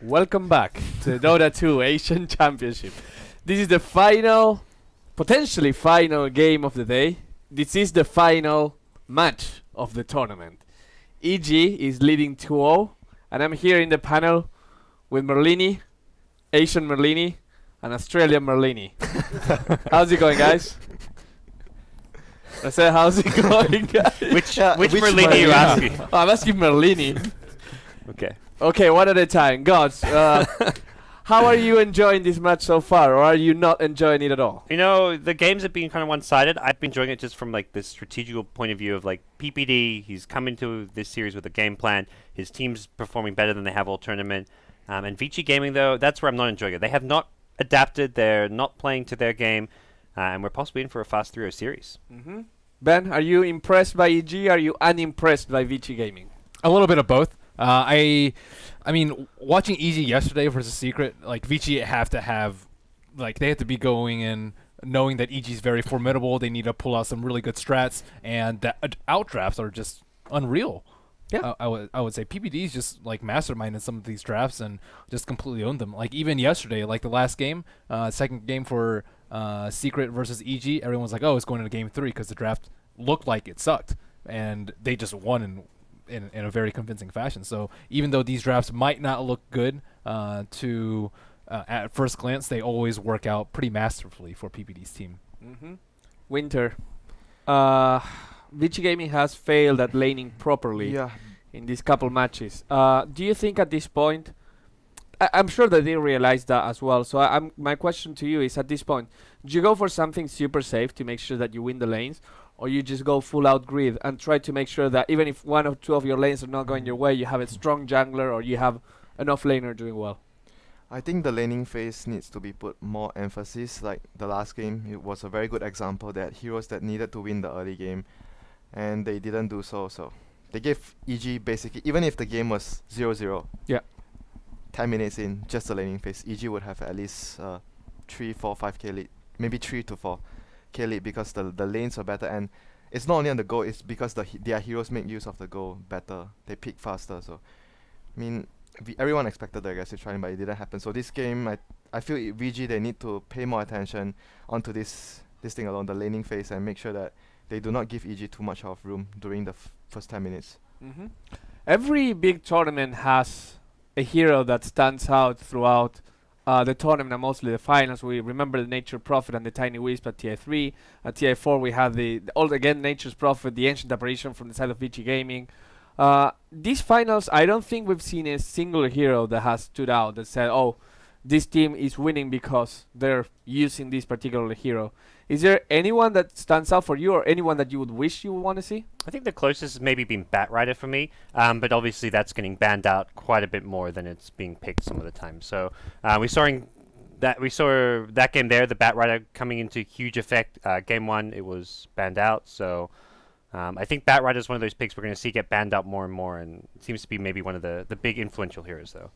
Welcome back to the Dota 2 Asian Championship. This is the final, potentially final game of the day. This is the final match of the tournament. EG is leading 2-0, and I'm here in the panel with Merlini, Asian Merlini, and Australian Merlini. How's it going, guys? I said, how's it going, guys? Which Merlini are you asking? Oh, I'm asking Merlini. Okay, one at a time. Gods, how are you enjoying this match so far, or are you not enjoying it at all? You know, the games have been kind of one-sided. I've been enjoying it just from like the strategical point of view of like PPD. He's come into this series with a game plan. His team's performing better than they have all tournament. And Vici Gaming, though, that's where I'm not enjoying it. They have not adapted. They're not playing to their game, and we're possibly in for a fast 3-0 series. Mm-hmm. Ben, are you impressed by EG? Are you unimpressed by Vici Gaming? A little bit of both. I mean, watching EG yesterday versus Secret, like Vici they have to be going in knowing that EG is very formidable. They need to pull out some really good strats, and the outdrafts are just unreal. Yeah, I would say PPD's just like masterminded some of these drafts and just completely owned them. Like even yesterday, like the last game, second game for Secret versus EG, everyone was like, oh, it's going into game 3 because the draft looked like it sucked, and they just won in a very convincing fashion. So even though these drafts might not look good at first glance, they always work out pretty masterfully for PPD's team. Mm-hmm. Winter, Vici Gaming has failed at laning properly in these couple matches. Do you think at this point, I'm sure that they realize that as well, so my question to you is, at this point, do you go for something super safe to make sure that you win the lanes, or you just go full out grid and try to make sure that even if one or two of your lanes are not going your way, you have a strong jungler or you have an off-laner doing well? I think the laning phase needs to be put more emphasis. Like the last game, it was a very good example that heroes that needed to win the early game, and they didn't do so. So they gave EG basically, even if the game was 0-0, 10 minutes in, just the laning phase, EG would have at least 3, 4, 5k lead, maybe 3 to 4k lead, because the lanes are better, and it's not only on the go, it's because their heroes make use of the go better. They pick faster. So I mean, everyone expected the aggressive trying, but it didn't happen. So this game, I feel VG, they need to pay more attention onto this thing along the laning phase and make sure that they do not give EG too much of room during the first 10 minutes. Mm-hmm. Every big tournament has a hero that stands out throughout the tournament, and mostly the finals. We remember the Nature Prophet and the Tiny Wisp at TI3. At TI4 we had the Nature's Prophet, the Ancient Apparition from the side of Vici Gaming. These finals, I don't think we've seen a single hero that has stood out that said, oh, this team is winning because they're using this particular hero. Is there anyone that stands out for you, or anyone that you would wish you would want to see? I think the closest has maybe been Batrider for me, but obviously that's getting banned out quite a bit more than it's being picked some of the time. So we saw that game there, the Batrider coming into huge effect. Game 1, it was banned out. So I think Batrider is one of those picks we're going to see get banned out more and more, and it seems to be maybe one of the big influential heroes, though.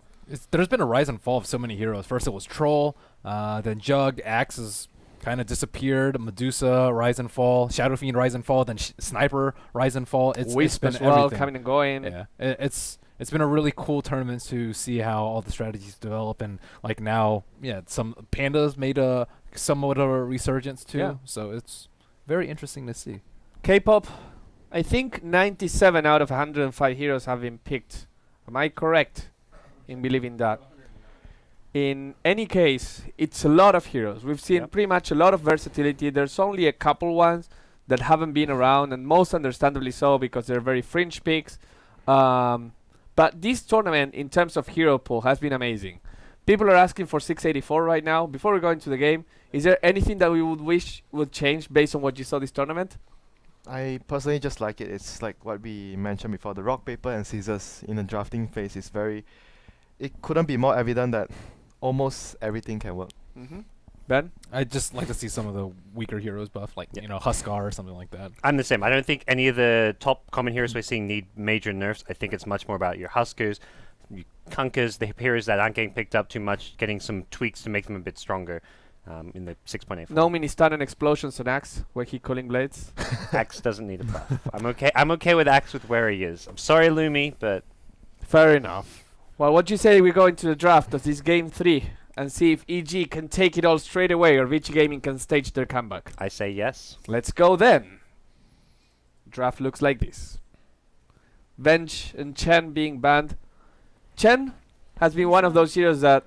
There's been a rise and fall of so many heroes. First it was Troll, then Jug, Axe has kind of disappeared, Medusa, rise and fall, Shadow Fiend, rise and fall, then Sniper, rise and fall. It's been as well, everything. Coming and going. Yeah, it's been a really cool tournament to see how all the strategies develop, and like now, some Pandas made somewhat of a resurgence too. Yeah. So it's very interesting to see. K-pop, I think 97 out of 105 heroes have been picked. Am I correct in believing that? In any case, it's a lot of heroes. We've seen pretty much a lot of versatility. There's only a couple ones that haven't been around, and most understandably so, because they're very fringe picks. But this tournament, in terms of hero pool, has been amazing. People are asking for 684 right now. Before we go into the game, is there anything that we would wish would change based on what you saw this tournament? I personally just like it. It's like what we mentioned before. The rock, paper, and scissors in the drafting phase is it couldn't be more evident that almost everything can work. Mm-hmm. Ben? I'd just like to see some of the weaker heroes buff, like Huskar or something like that. I'm the same. I don't think any of the top common heroes we're seeing need major nerfs. I think it's much more about your Huskers, your Kunkers, the heroes that aren't getting picked up too much, getting some tweaks to make them a bit stronger in the 6.8. No mini stun and explosions on Axe, where he cooling blades. Axe doesn't need a buff. I'm okay with Axe with where he is. I'm sorry, Lumi, but fair enough. Well, what do you say we go into the draft of this game 3 and see if EG can take it all straight away or Vici Gaming can stage their comeback? I say yes. Let's go then. Draft looks like this. Venge and Chen being banned. Chen has been one of those heroes that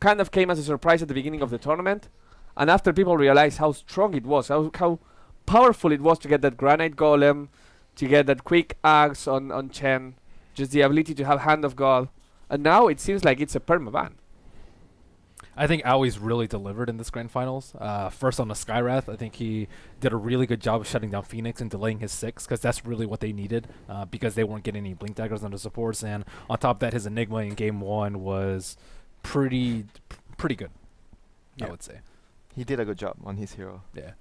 kind of came as a surprise at the beginning of the tournament. And after people realized how strong it was, how powerful it was to get that Granite Golem, to get that quick axe on Chen, just the ability to have Hand of God. And now it seems like it's a perma-ban. I think Aui's really delivered in this grand finals. First on the Skywrath, I think he did a really good job of shutting down Phoenix and delaying his 6, because that's really what they needed, because they weren't getting any Blink Daggers on the supports. And on top of that, his Enigma in game 1 was pretty good, I would say. He did a good job on his hero. Yeah.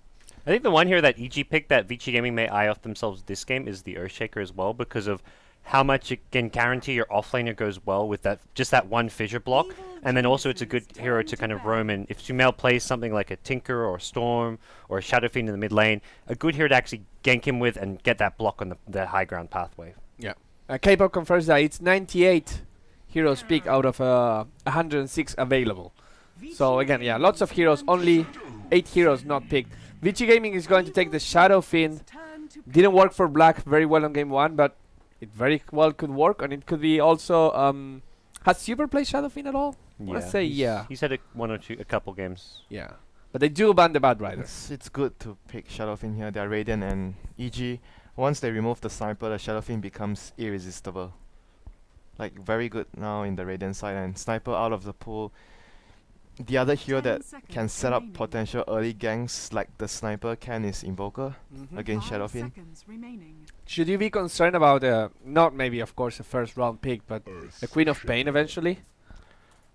I think the one here that EG picked that Vici Gaming may eye off themselves this game is the Earthshaker as well, because of how much it can guarantee your offlaner goes well with that one fissure block. And then also it's a good hero to kind of roam in. If Sumail plays something like a Tinker or a Storm or a Shadow Fiend in the mid lane, a good hero to actually gank him with and get that block on the high ground pathway. Yeah. K-pop confirms that it's 98 heroes picked out of 106 available. So again, yeah, lots of heroes, only 8 heroes not picked. Vici Gaming is going to take the Shadow Fiend. Didn't work for Black very well on game 1, but it very well could work, and it could be also... has Super played Shadow Fiend at all? I want to say yeah. He's had a couple games. Yeah. But they do ban the Bad Rider. It's good to pick Shadow Fiend here. They're Radiant and EG. Once they remove the Sniper, the Shadow Fiend becomes irresistible. Like, very good now in the Radiant side, and Sniper out of the pool. The other hero that can set up potential early ganks like the Sniper can is Invoker against Shadow Fiend. Should you be concerned about, not maybe of course a first round pick, but a Queen of Pain eventually?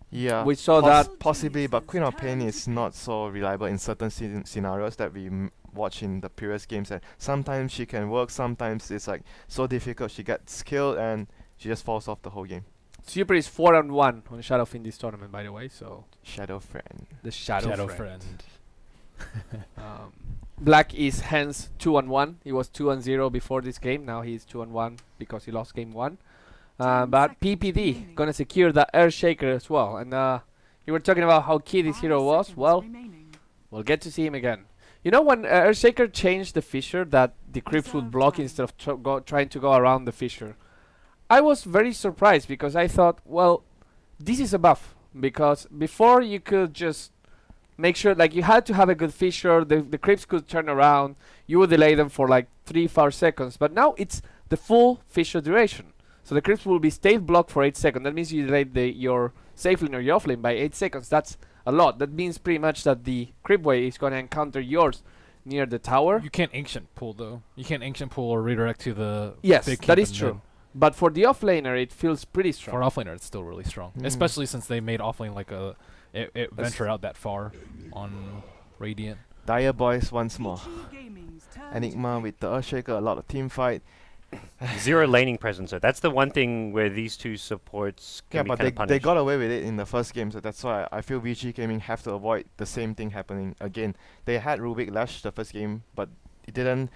Yeah, we saw that possibly, but Queen of Pain is not so reliable in certain scenarios that we watch in the previous games. And sometimes she can work, sometimes it's like so difficult she gets killed and she just falls off the whole game. Super is 4-1 on Shadow Fiend this tournament, by the way. So Shadow Friend. The Shadow Friend. Black is hence 2-1. He was 2-0 before this game. Now he's 2-1 because he lost game 1. But PPD gonna secure the Earthshaker as well. And you were talking about how key this hero was. Well, we'll get to see him again. You know, when Earthshaker changed the fissure that the creeps would block instead of trying to go around the fissure, I was very surprised because I thought, well, this is a buff. Because before you could just make sure, like, you had to have a good fissure, the creeps could turn around, you would delay them for like 3-4 seconds. But now it's the full fissure duration. So the creeps will be stayed blocked for 8 seconds. That means you delayed your safe lane or your off lane by 8 seconds. That's a lot. That means pretty much that the creep wave is going to encounter yours near the tower. You can't Ancient Pull, though. You can't Ancient Pull or redirect to the yes, big that is true. But for the offlaner, it feels pretty strong. For offlaner, it's still really strong. Especially since they made offlane like it venture out that far on Radiant. Dire Boys once more. Enigma with the Earthshaker, a lot of team fight. Zero laning presence, so that's the one thing where these two supports can be kind of punished. They got away with it in the first game, so that's why I feel Vici Gaming have to avoid the same thing happening again. They had Rubik Lash the first game, but it didn't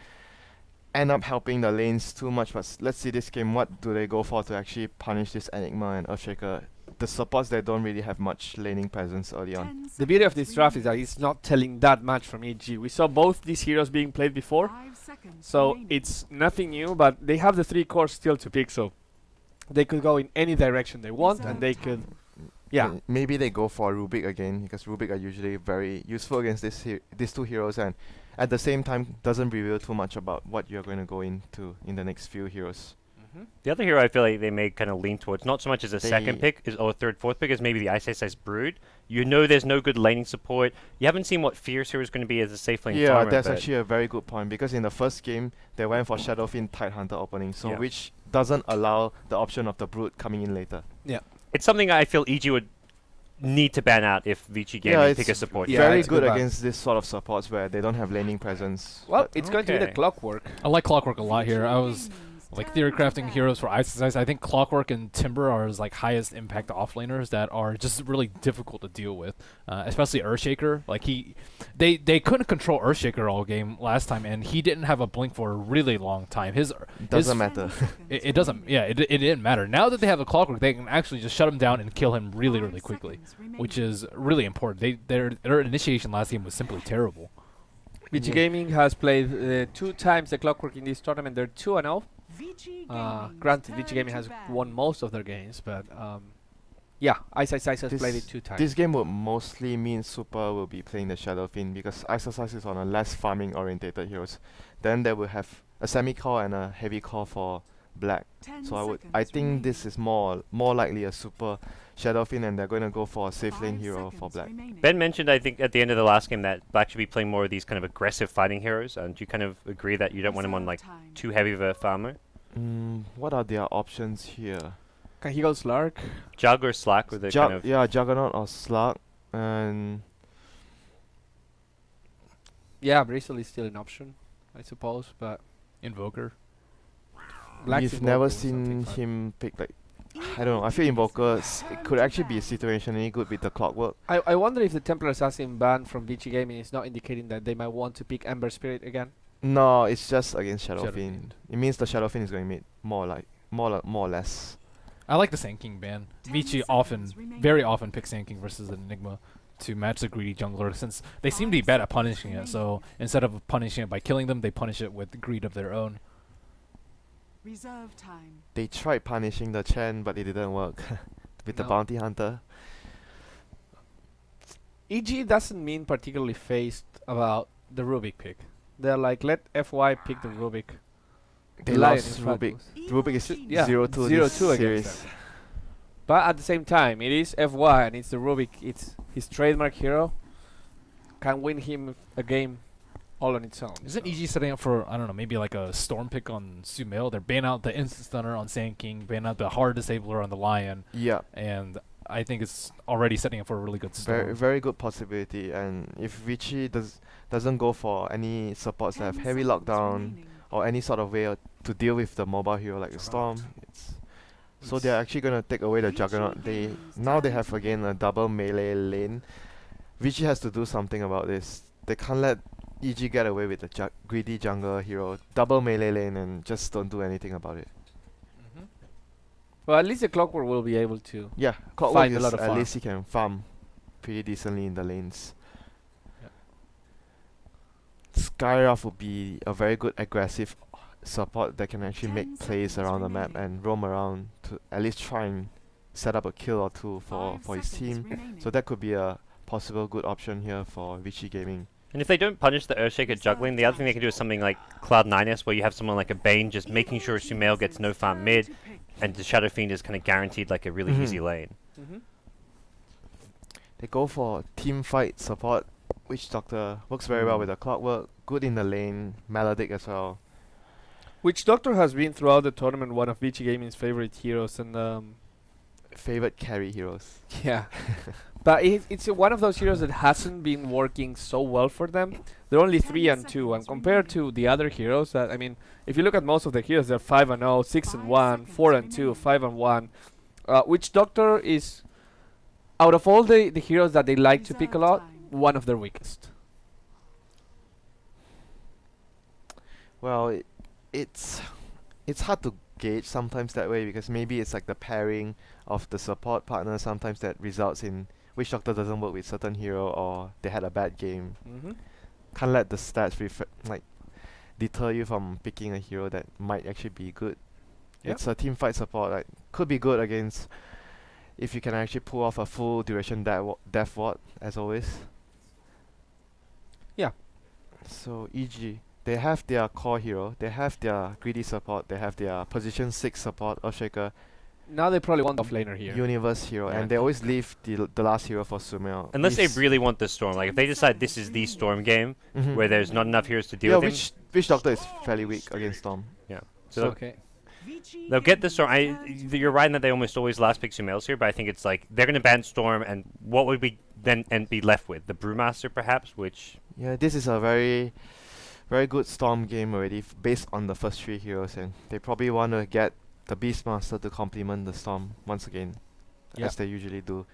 end up helping the lanes too much. But let's see this game, what do they go for to actually punish this Enigma and Earthshaker? The supports that don't really have much laning presence early on. The beauty of this draft is that it's not telling that much from EG. We saw both these heroes being played before, so it's nothing new, but they have the 3 cores still to pick, so they could go in any direction they want, and they could, yeah. Maybe they go for Rubik again, because Rubik are usually very useful against these 2 heroes, and at the same time doesn't reveal too much about what you're going to go into in the next few heroes. The other hero I feel like they may kind of lean towards, not so much as a second pick or a third, fourth pick, as maybe the Ice Ice Brood. You know there's no good laning support. You haven't seen what Fierce hero is going to be as a safe lane farmer. Yeah, that's actually a very good point, because in the first game, they went for Shadow Fiend Tidehunter opening, so which doesn't allow the option of the Brood coming in later. Yeah. It's something I feel EG would need to ban out if Vici Gaming pick a support. Yeah, very good against this sort of supports where they don't have laning presence. Well, it's going to be the Clockwork. I like Clockwork a lot here. I was like theory crafting heroes for Ice Ice. I think Clockwork and Timber are his like highest impact offlaners that are just really difficult to deal with, especially Earthshaker. Like they couldn't control Earthshaker all game last time, and he didn't have a blink for a really long time. Doesn't matter. It doesn't. Yeah, it didn't matter. Now that they have a Clockwork, they can actually just shut him down and kill him really, really quickly, which is really important. Their initiation last game was simply terrible. Vici Gaming has played 2 times the Clockwork in this tournament. They're 2-0. Granted, Vici Gaming has won most of their games, but yeah, Ice Ice Ice has played it 2 times. This game would mostly mean Super will be playing the Shadow Fiend because Ice Ice Ice is on a less farming orientated heroes. Then they will have a semi core and a heavy core for black. So I think this is more likely a Super Shadow Fiend, and they're going to go for a safe lane hero for black. Ben mentioned, I think, at the end of the last game that black should be playing more of these kind of aggressive fighting heroes. And do you kind of agree that you don't want him on like too heavy of a farmer? What are their options here? Can he go Slark? Jug or Slack with the kind of... Yeah, Juggernaut or Slug. And Yeah, Bristol is still an option, I suppose, but Invoker. Black's we've never Invoker was something seen fun. him pick like... I don't know, I feel Invoker, it could actually be situationally good with the Clockwork. I wonder if the Templar Assassin ban from Vici Gaming is not indicating that they might want to pick Ember Spirit again. No, it's just against Shadow, Shadow Fiend. Fiend. It means the Shadow Fiend is going to make more or less. I like the Sand King ban. Vici very often picks Sand King versus Enigma to match the greedy jungler, since they seem to be bad at punishing it. So instead of punishing it by killing them, they punish it with greed of their own. Reserve time. They tried punishing the Chen, but it didn't work with the No. Bounty Hunter. EG doesn't mean particularly phased about the Rubik pick. They're like, let FY pick the Rubik. They Lion, lost in fact, Rubik. was- Rubik is Yeah, 0-2 0-2 this against series. them. But at the same time, it is FY and it's the Rubik. It's his trademark hero. Can win him a game all on its own. Isn't so. EG setting up for, I don't know, maybe like a Storm pick on Sumail? They're ban out the instant stunner on Sand King, ban out the hard disabler on the Lion, Yeah, and I think it's already setting up for a really good Storm. very good possibility. And if Vici doesn't go for any supports that have heavy lockdown or any sort of way to deal with the mobile hero like the Storm, so they're actually gonna take away the Juggernaut. Now they have again a double melee lane. Vici has to do something about this. They can't let EG get away with the greedy jungle hero, double melee lane, and just don't do anything about it. Well, at least the Clockwork will be able to. Yeah, Clockwork Find a is lot of at farm. least he can farm pretty decently in the lanes. Yep. Skyraf would be a very good aggressive support that can actually make plays around the map and roam around to at least try and set up a kill or two for his team. So that could be a possible good option here for Vici Gaming. And if they don't punish the Earthshaker juggling, the other thing they can do is something like Cloud9s, where you have someone like a Bane just making sure Sumail gets no farm mid, and the Shadow Fiend is kind of guaranteed like a really easy lane. They go for team fight support. Witch Doctor works very well with the Clockwork, good in the lane, Melodic as well. Witch Doctor has been throughout the tournament one of Vici Gaming's favorite heroes, and Favorite carry heroes. yeah. But it's one of those heroes that hasn't been working so well for them. They're only 3-2, and compared to the other heroes, that I mean, if you look at most of the heroes, they're 5-0, 6-1, 4-2, 5-1. Witch Doctor is, out of all the heroes that they like to pick a lot, one of their weakest. Well, it's hard to gauge sometimes that way because maybe it's like the pairing of the support partner sometimes that results in Witch Doctor doesn't work with certain hero or they had a bad game. Can't let the stats deter you from picking a hero that might actually be good. Yep. It's a team fight support, like could be good against if you can actually pull off a full duration death ward as always. Yeah. So EG, they have their core hero, they have their greedy support, they have their position 6 support, Earthshaker, Now they probably want offlaner here. universe hero, Yeah. and they always leave the last hero for Sumail. Unless they really want the Storm. Like, if they decide this is the Storm game, Mhm. where there's not enough heroes to deal with him, Witch Doctor is fairly weak against Storm. so they'll- Okay. they'll get the Storm. You're right in that they almost always last pick Sumails here, but I think it's like, they're going to ban Storm, and what would we then be left with? The Brewmaster, perhaps, which... Yeah, this is a very, very good Storm game already based on the first 3 heroes, and they probably want to get the Beastmaster to complement the Storm once again, Yeah. as they usually do.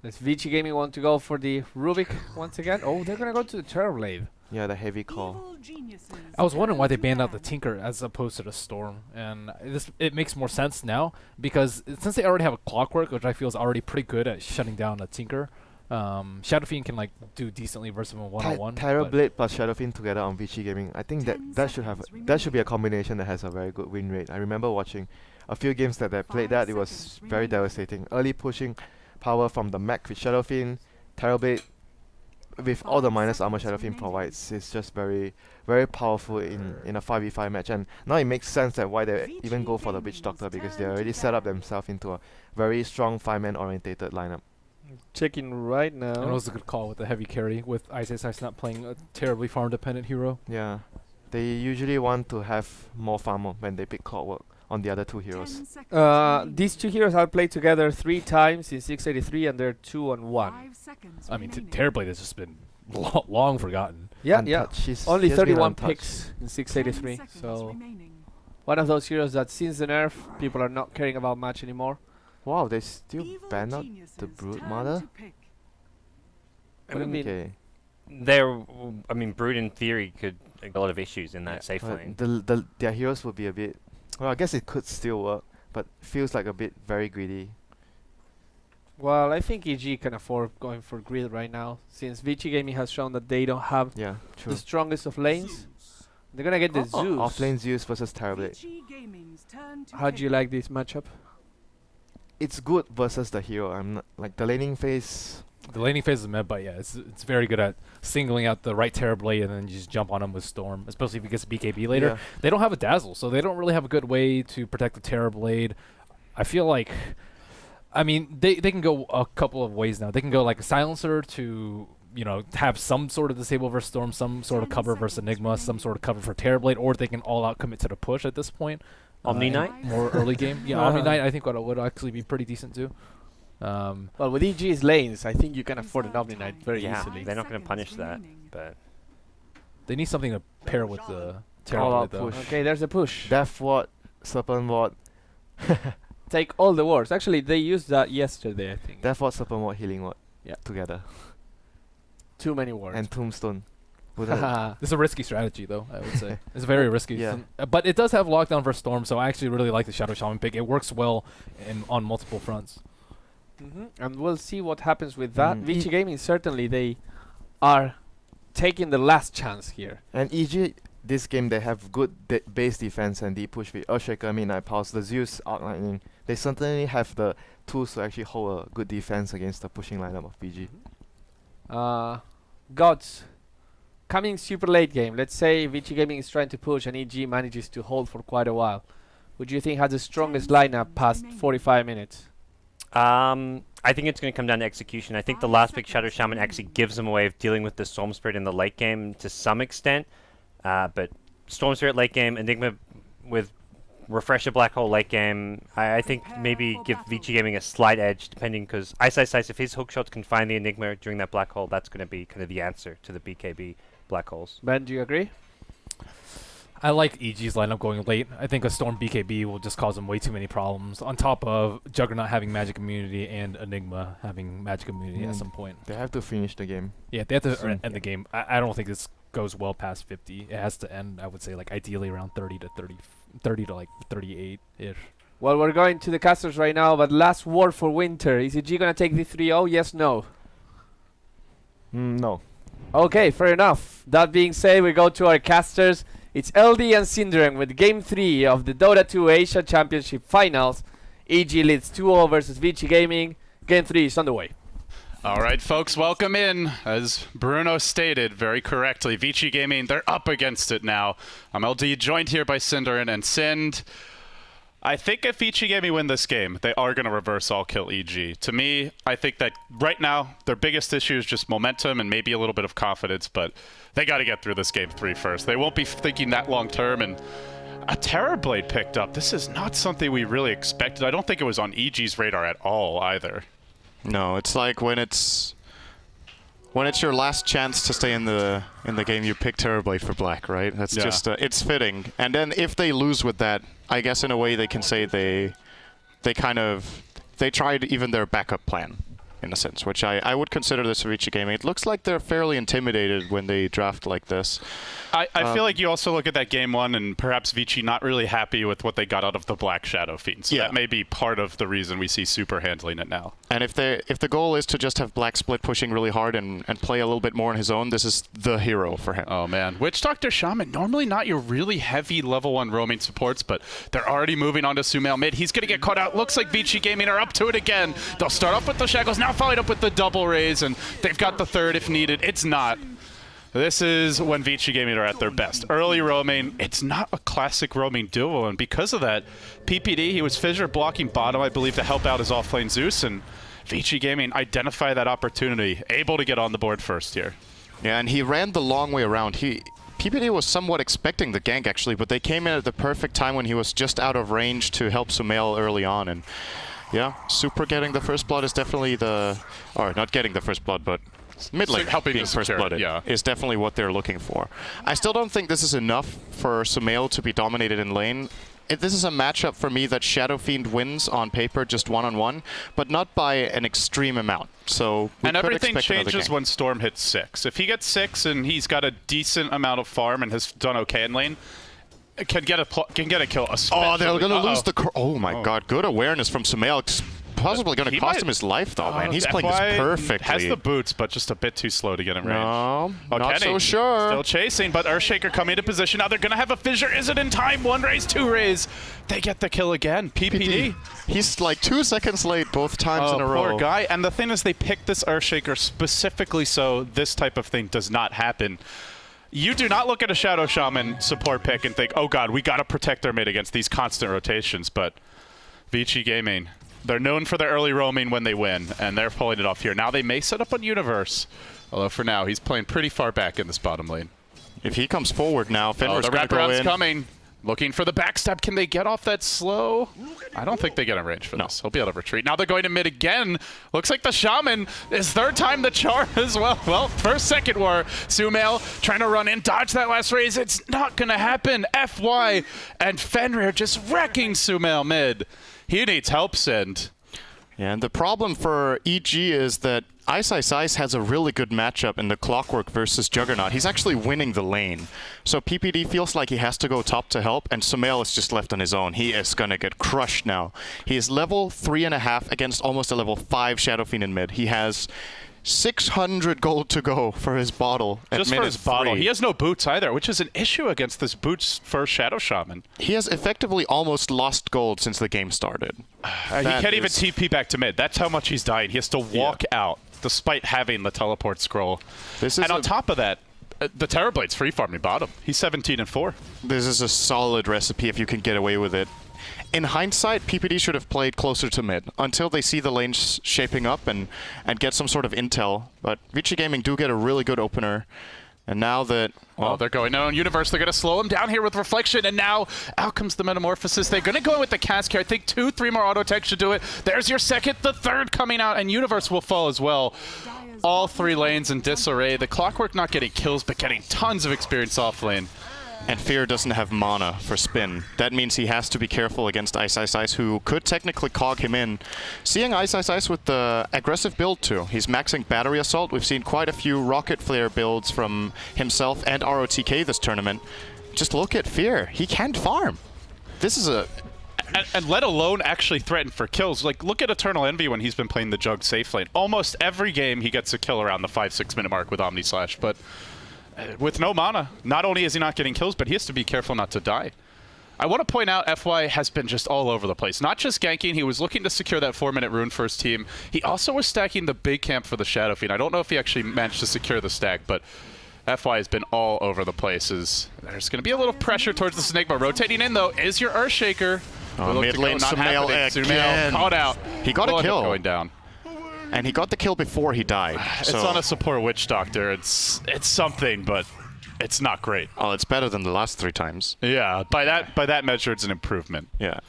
Does Vici Gaming want to go for the Rubik once again? Oh, they're gonna go to the Terrorblade. Yeah, the heavy core. Evil geniuses I was wondering why they banned out the command. Tinker as opposed to the Storm, and it makes more sense now because since they already have a Clockwork, which I feel is already pretty good at shutting down a Tinker. Shadow Fiend can like do decently versus him in one-on-one. Terrorblade plus Shadowfiend together on Vici Gaming. I think 10 that should be a combination that has a very good win rate. I remember watching a few games that they played 5 that. It was seconds very remaining. devastating. Early pushing power from the mech with Shadowfiend, Terrorblade with all the 5 minus armor seconds Shadowfiend remaining. provides is just very, very powerful in a 5v5 match. And now it makes sense that why they even go for the Witch Doctor, because they already set up themselves into a very strong 5-man orientated lineup. Checking right And it now. was a good call with the heavy carry with Ice not playing a terribly farm dependent hero. Yeah, they usually want to have more farmer when they pick Clockwork on the other 2 heroes. 10 seconds remaining. These 2 heroes have played together 3 times in 683, and they're 2-on-1. 5 seconds I mean, remaining. Terrorblade has just been long forgotten. Yeah, Untouched. She's- Only she has been 31 untouched. picks in 10 683. seconds So remaining. one of those heroes that since the nerf, people are not caring about much anymore. Wow, they still Evil ban out geniuses the Brood turn Mother? to pick. I What do you mean, mean? Okay. I mean, Brood in theory could a lot of issues in that safe But lane. their heroes would be a bit. Well, I guess it could still work, but feels like a bit very greedy. Well, I think EG can afford going for grid right now, since Vici Gaming has shown that they don't have Yeah, true. the strongest of lanes. They're gonna get the Zeus. Offlane Zeus versus Terrorblade. Vici Gaming's turn to How do you pick. like this matchup? It's good versus the hero. I'm not like the laning phase. The laning phase is mid, but yeah, it's very good at singling out the right Terrorblade and then just jump on him with Storm, especially if he gets BKB later. Yeah. They don't have a Dazzle, so they don't really have a good way to protect the Terrorblade. I feel like, I mean, they can go a couple of ways now. They can go like a Silencer to, you know, have some sort of disable versus Storm, some sort of 10 cover versus seconds Enigma, some remaining. sort of cover for Terrorblade, or they can all out commit to the push at this point. Omni in Knight? more early game. Yeah, Omni Knight I think would actually be pretty decent too. Well, with EG's lanes, I think you can afford an Omni Knight very Yeah, easily. they're not going to Seconds punish that, remaining. but They need something to pair with the All Terrorblade out though. push. Okay, there's a push. Death Ward, Serpent Ward, Take all the wards. Actually, they used that yesterday, I think. Death Ward, Serpent Ward, Healing Ward. Yeah. Together. Too many wards. And Tombstone. Wouldn't it- This is a risky strategy, though, I would say. It's very risky. Yeah. But it does have lockdown versus Storm, so I actually really like the Shadow Shaman pick. It works well on multiple fronts. And we'll see what happens with that. Mm. Vici Gaming, certainly, they are taking the last chance here. And EG, this game, they have good base defense and deep push with Earthshaker, Midnight Pulse, the Zeus outlining. They certainly have the tools to actually hold a good defense against the pushing lineup of VG. Gods, coming super late game. Let's say Vici Gaming is trying to push and EG manages to hold for quite a while. Would you think has the strongest 10 lineup seconds past remaining. 45 minutes? I think it's going to come down to execution. I think the last pick Shadow Shaman actually gives them a way of dealing with the Storm Spirit in the late game to some extent. But Storm Spirit late game, Enigma with Refresher Black Hole late game, I think maybe give Vici Gaming a slight edge depending, because Ice, if his hookshots can find the Enigma during that Black Hole, that's going to be kind of the answer to the BKB Black Holes. Ben, do you agree? I like EG's lineup going late. I think a Storm BKB will just cause them way too many problems, on top of Juggernaut having magic immunity and Enigma having magic immunity at some point. They have to finish the game. Yeah, they have to Soon. end the game. I don't think this goes well past 50. It has to end, I would say, like ideally around 30 to like 38-ish. Well, we're going to the casters right now, but last word for Winter. Is EG going to take the 3-0? Yes, no? No. Okay, fair enough. That being said, we go to our casters. It's LD and syndereN with Game 3 of the Dota 2 Asia Championship Finals. EG leads 2-0 versus Vici Gaming. Game 3 is underway. All right, folks, welcome in. As Bruno stated very correctly, Vici Gaming, they're up against it now. I'm LD, joined here by syndereN and Sind. I think if Vici Gaming win this game, they are going to reverse all kill EG. To me, I think that right now, their biggest issue is just momentum and maybe a little bit of confidence, but they got to get through this game 3 first. They won't be thinking that long term, and a Terrorblade picked up. This is not something we really expected. I don't think it was on EG's radar at all either. No, it's like when it's when it's your last chance to stay in the game, you pick Terrorblade for black, right? That's just it's fitting. And then if they lose with that, I guess in a way they can say they tried even their backup plan, in a sense, which I would consider this Vici Gaming. It looks like they're fairly intimidated when they draft like this. I feel like you also look at that game one and perhaps Vici not really happy with what they got out of the Black Shadow Fiend. So that may be part of the reason we see Super handling it now. And if the goal is to just have Black split pushing really hard and play a little bit more on his own, this is the hero for him. Oh man, Witch Doctor Shaman, normally not your really heavy level 1 roaming supports, but they're already moving on to Sumail mid. He's gonna get caught out. Looks like Vici Gaming are up to it again. They'll start off with the Shackles, now followed up with the double raise, and they've got the third if needed. It's not. This is when Vici Gaming are at their best. Early roaming, it's not a classic roaming duo, and because of that, PPD, he was fissure blocking bottom, I believe, to help out his offlane Zeus, and Vici Gaming identify that opportunity, able to get on the board first here. Yeah, and he ran the long way around. PPD was somewhat expecting the gank, actually, but they came in at the perfect time when he was just out of range to help Sumail early on, and yeah, Super getting the first blood is definitely or not getting the first blood, but mid lane helping being first blooded is definitely what they're looking for. I still don't think this is enough for Sumail to be dominated in lane. This is a matchup for me that Shadow Fiend wins on paper just one-on-one, but not by an extreme amount. So and everything changes when Storm hits 6. If he gets 6 and he's got a decent amount of farm and has done okay in lane, can get a kill. Oh, they're going to lose the... Oh my god, good awareness from Sumail. It's possibly going to cost him his life, though, man. He's playing this perfectly. Has the boots, but just a bit too slow to get in range. No, not so sure. Still chasing, but Earthshaker coming into position. Now they're going to have a fissure. Is it in time? 1 raise, 2 raise. They get the kill again. PPD. He's like 2 seconds late both times in a row. Poor guy. And the thing is, they picked this Earthshaker specifically so this type of thing does not happen. You do not look at a Shadow Shaman support pick and think, oh god, we got to protect our mid against these constant rotations. But Vici Gaming, they're known for their early roaming when they win, and they're pulling it off here. Now they may set up on Universe, although for now he's playing pretty far back in this bottom lane. If he comes forward now, Fenrir's going to go in. The wraparound's coming. Looking for the backstab. Can they get off that slow? I don't think they get in range for this. He'll be able to retreat. Now they're going to mid again. Looks like the Shaman is third time the charm as well. Well, first, second war. Sumail trying to run in, dodge that last raise. It's not going to happen. FY and Fenrir just wrecking Sumail mid. He needs help, Sind. Yeah, and the problem for EG is that Ice has a really good matchup in the Clockwork versus Juggernaut. He's actually winning the lane. So PPD feels like he has to go top to help, and Sumail is just left on his own. He is going to get crushed now. He is level 3.5 against almost a level 5 Shadow Fiend in mid. He has 600 gold to go for his bottle. Just for his bottle. He has no boots either, which is an issue against this boots first Shadow Shaman. He has effectively almost lost gold since the game started. He can't even TP back to mid. That's how much he's dying. He has to walk out despite having the teleport scroll. And on top of that, the Terrorblade's free farming bottom. He's 17-4. This is a solid recipe if you can get away with it. In hindsight, PPD should have played closer to mid until they see the lanes shaping up and get some sort of intel. But Vici Gaming do get a really good opener. And now that... Well, they're going on Universe. They're going to slow him down here with Reflection. And now out comes the Metamorphosis. They're going to go in with the cast care. I think 2, 3 more auto tech should do it. There's your second. The third coming out. And Universe will fall as well. All 3 lanes in disarray. The Clockwork not getting kills, but getting tons of experience off lane. And Fear doesn't have mana for spin. That means he has to be careful against Ice, who could technically cog him in. Seeing Ice with the aggressive build too. He's maxing Battery Assault. We've seen quite a few Rocket Flare builds from himself and ROTK this tournament. Just look at Fear. He can't farm. This is a... And let alone actually threaten for kills. Like, look at Eternal Envy when he's been playing the Jug safe lane. Almost every game he gets a kill around the 5-6 minute mark with Omni Slash, but... with no mana, not only is he not getting kills, but he has to be careful not to die. I want to point out FY has been just all over the place. Not just ganking, he was looking to secure that 4-minute rune for his team. He also was stacking the big camp for the Shadow Fiend. I don't know if he actually managed to secure the stack, but FY has been all over the places. There's going to be a little pressure towards the Enigma. Rotating in, though, is your Earthshaker. Mid lane Sumail again. Caught out. He got a kill. Going down. And he got the kill before he died. It's on a support Witch Doctor. It's something, but it's not great. Oh, it's better than the last 3 times. Yeah, by that measure, it's an improvement. Yeah,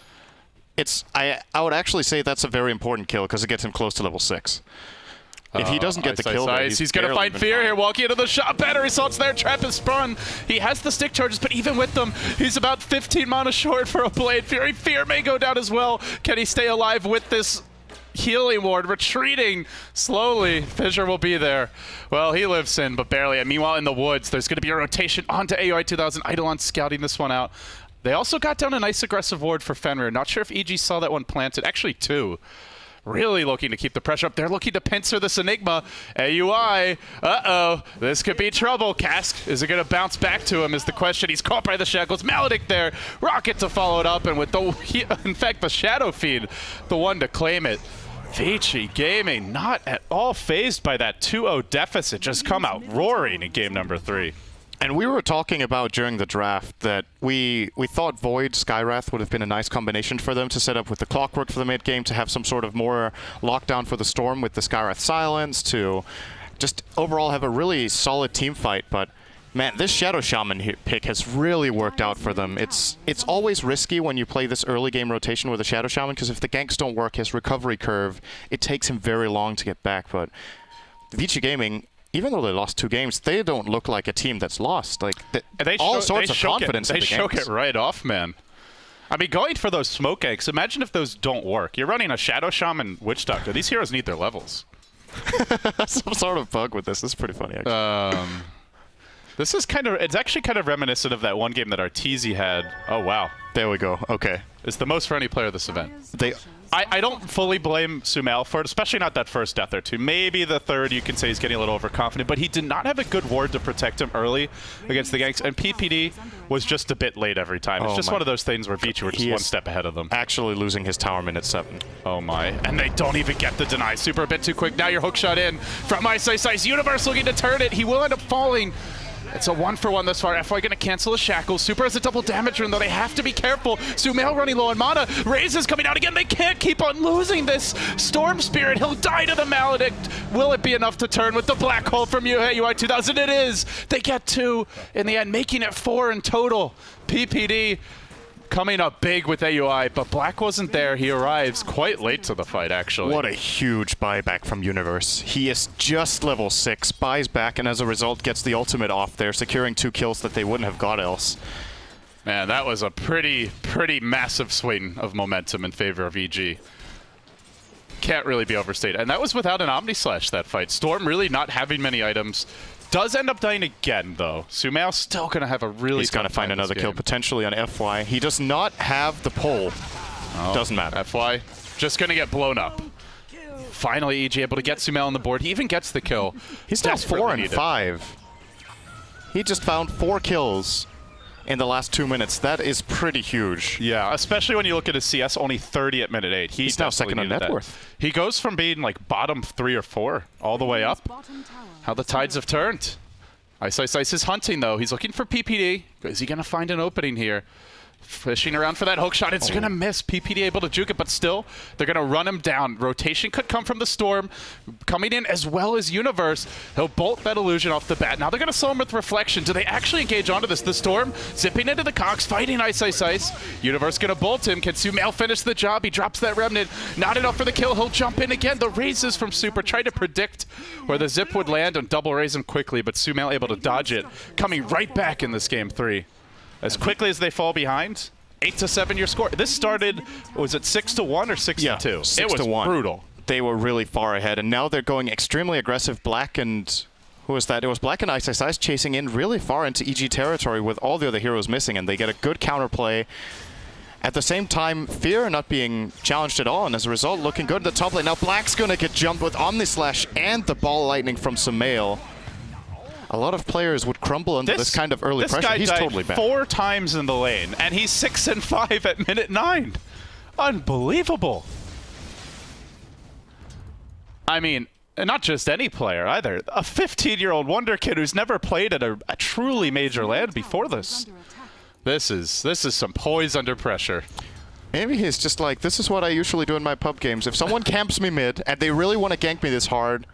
I would actually say that's a very important kill because it gets him close to level 6. If he doesn't get the kill, there, he's going to find Fear here, walking into the shot. Battery salts there, trap is sprung. He has the stick charges, but even with them, he's about 15 mana short for a Blade Fury. Fear may go down as well. Can he stay alive with this healing ward? Retreating slowly. Fissure will be there. Well, he lives in, but barely. And meanwhile, in the woods, there's going to be a rotation onto AUI 2000. Eidolon scouting this one out. They also got down a nice aggressive ward for Fenrir. Not sure if EG saw that one planted. Actually, 2. Really looking to keep the pressure up. They're looking to pincer this Enigma. AUI, uh-oh, this could be trouble. Cask, is it going to bounce back to him is the question. He's caught by the shackles. Maledict there. Rocket to follow it up, and with in fact, the Shadow Fiend, the one to claim it. Vici Gaming not at all phased by that 2-0 deficit. Just come out roaring in game number 3. And we were talking about during the draft that we thought Void Skywrath would have been a nice combination for them to set up with the Clockwork for the mid game, to have some sort of more lockdown for the Storm with the Skywrath Silence, to just overall have a really solid team fight. But man, this Shadow Shaman pick has really worked out for them. It's always risky when you play this early game rotation with a Shadow Shaman, because if the ganks don't work, his recovery curve, it takes him very long to get back. But Vici Gaming, even though they lost 2 games, they don't look like a team that's lost. Like all sorts of confidence. They choke it right off, man. I mean, going for those smoke ganks, imagine if those don't work. You're running a Shadow Shaman Witch Doctor. These heroes need their levels. Some sort of bug with this. This is pretty funny, actually. This is it's actually kind of reminiscent of that one game that Arteezy had. Oh, wow. There we go. Okay. It's the most for any player this event. I don't fully blame Sumail for it, especially not that first death or 2. Maybe the third, you can say he's getting a little overconfident, but he did not have a good ward to protect him early against the ganks, and PPD was just a bit late every time. It's just one of those things where Vici were just one step ahead of them. Actually losing his tower minute 7. Oh my. And they don't even get the deny. Super a bit too quick. Now your hook shot in from Ice Ice Ice. Universe looking to turn it. He will end up falling. It's a 1-for-1 thus far. FY going to cancel the shackles. Super has a double damage rune, though they have to be careful. Sumail running low on mana. Raze is coming out again. They can't keep on losing this. Storm Spirit, he'll die to the Maledict. Will it be enough to turn with the black hole from UI 2000? It is. They get 2 in the end, making it 4 in total. PPD coming up big with AUI, but Black wasn't there. He arrives quite late to the fight, actually. What a huge buyback from Universe. He is just level 6, buys back, and as a result gets the ultimate off there, securing 2 kills that they wouldn't have got else. Man, that was a pretty massive swing of momentum in favor of EG. Can't really be overstated. And that was without an Omni Slash, that fight. Storm really not having many items. Does end up dying again, though. Sumail still going to have a really He's going to find another kill, potentially on FY. He does not have the pull. Doesn't matter. FY just going to get blown up. Finally, EG able to get Sumail on the board. He even gets the kill. He's now 4 and 5. He just found 4 kills in the last 2 minutes. That is pretty huge. Yeah, especially when you look at his CS, only 30 at minute 8. He's now second on net worth. He goes from being like bottom 3 or 4 all the way up. How the tides have turned. Ice Ice Ice is hunting, though. He's looking for PPD. Is he going to find an opening here? Fishing around for that hook shot. It's going to miss. PPD able to juke it, but still, they're going to run him down. Rotation could come from the Storm. Coming in as well as Universe. He'll bolt that illusion off the bat. Now they're going to slow him with Reflection. Do they actually engage onto this? The Storm zipping into the Cox, fighting Ice Ice Ice. Universe going to bolt him. Can Sumail finish the job? He drops that Remnant. Not enough for the kill. He'll jump in again. The raises from Super. Try to predict where the zip would land and double raise him quickly, but Sumail able to dodge it. Coming right back in this game 3. As quickly as they fall behind, 8-7 your score. This started, was it 6-1 or 6-2? 6-1. It was brutal. They were really far ahead, and now they're going extremely aggressive. Black and who was that? It was Black and Ice Ice Ice chasing in really far into EG territory with all the other heroes missing, and they get a good counterplay. At the same time, Fear not being challenged at all, and as a result, looking good at the top lane. Now Black's gonna get jumped with Omni Slash and the ball lightning from Sumail. A lot of players would crumble under this kind of early pressure. He's totally bad. 4 times in the lane, and he's 6 and 5 at minute 9. Unbelievable. I mean, and not just any player either. A 15-year-old wonder kid who's never played at a truly major land before this. This is some poise under pressure. Maybe he's just like, this is what I usually do in my pub games. If someone camps me mid and they really want to gank me this hard,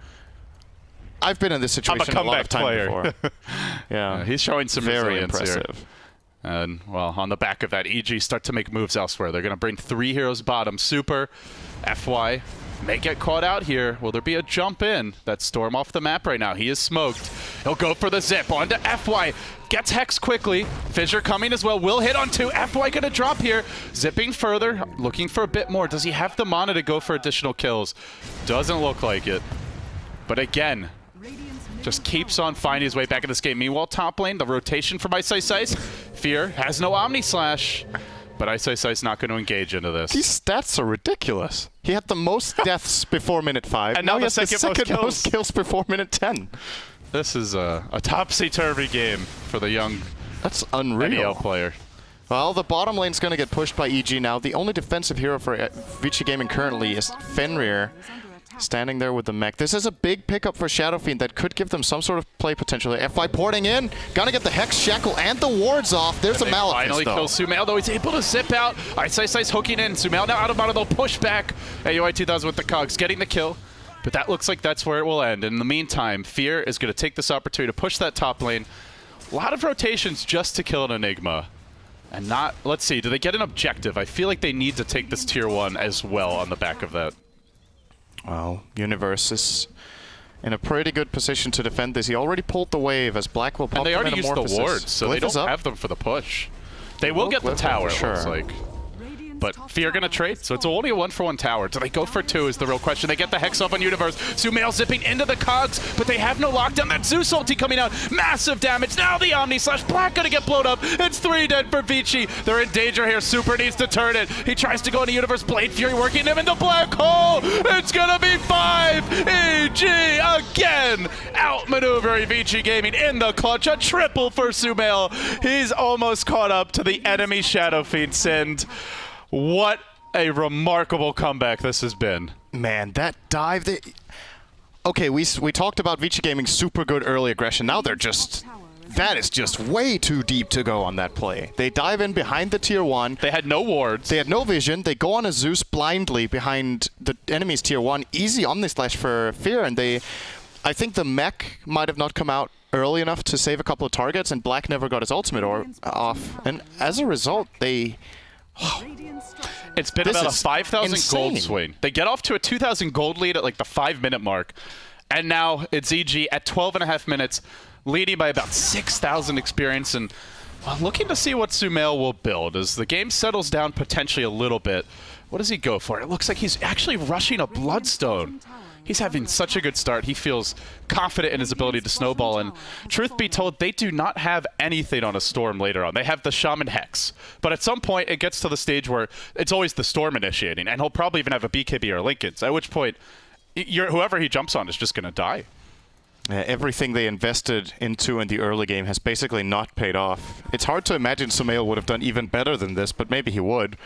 I've been in this situation a lot of times before. Yeah, he's showing some very resilience impressive. Here. And, well, on the back of that, EG start to make moves elsewhere. They're going to bring 3 heroes bottom. Super, FY, may get caught out here. Will there be a jump in? That's Storm off the map right now. He is smoked. He'll go for the zip onto FY. Gets Hex quickly. Fissure coming as well. Will hit on 2. FY gonna drop here. Zipping further. Looking for a bit more. Does he have the mana to go for additional kills? Doesn't look like it. But again, just keeps on finding his way back in this game. Meanwhile, top lane, the rotation from Ice. Fear has no Omni Slash. But Ice not going to engage into this. These stats are ridiculous. He had the most deaths before minute 5, and now now he has the second most kills before minute 10. This is a topsy-turvy game for the young That's unreal. NEL player. Well, the bottom lane's going to get pushed by EG now. The only defensive hero for Vici Gaming currently is Fenrir, standing there with the mech. This is a big pickup for Shadow Fiend that could give them some sort of play potential. FY porting in, gonna get the Hex Shackle and the wards off. There's a Malefice, finally though. kills Sumail, though he's able to zip out. Ice hooking in. Sumail now out of mana, they'll push back. AUI 2000 with the cogs, getting the kill. But that looks like that's where it will end. In the meantime, Fear is going to take this opportunity to push that top lane. A lot of rotations just to kill an Enigma. And not, let's see, do they get an objective? I feel like they need to take this tier 1 as well on the back of that. Well, Universe is in a pretty good position to defend this. He already pulled the wave as Black will pop And they already used the Metamorphosis. wards, so Glyph they don't is up. have them for the push. They will Well, get the Glyph tower, for it sure. looks like. But Fear gonna trade, so it's only a 1-for-1 tower. Do they go for 2 is the real question. They get the Hex off on Universe. Sumail zipping into the cogs, but they have no lockdown. That Zeus ulti coming out. Massive damage. Now the Omni Slash. Black gonna get blown up. It's 3 dead for Vici. They're in danger here. Super needs to turn it. He tries to go into Universe. Blade Fury working him into Black Hole. It's gonna be 5. EG again. Outmaneuvering Vici Gaming in the clutch. A triple for Sumail. He's almost caught up to the enemy Shadow Fiend Sind. What a remarkable comeback this has been. Man, that dive. Okay, we talked about Vici Gaming's super good early aggression. Now they're just... That is just way too deep to go on that play. They dive in behind the tier 1. They had no wards. They had no vision. They go on a Zeus blindly behind the enemy's tier 1. Easy Omni Slash for Fear, and they... I think the mech might have not come out early enough to save a couple of targets, and Black never got his ultimate off. And as a result, they... It's been This about a is 5,000 gold insane. swing. They get off to a 2,000 gold lead at like the 5-minute mark. And now it's EG at 12.5 minutes, leading by about 6,000 experience. And looking to see what Sumail will build as the game settles down potentially a little bit. What does he go for? It looks like he's actually rushing a Bloodstone. He's having such a good start. He feels confident in his ability to snowball. And truth be told, they do not have anything on a Storm later on. They have the Shaman Hex. But at some point, it gets to the stage where it's always the Storm initiating. And he'll probably even have a BKB or a Linken's, at which point, whoever he jumps on is just going to die. Everything they invested into in the early game has basically not paid off. It's hard to imagine Sumail would have done even better than this, but maybe he would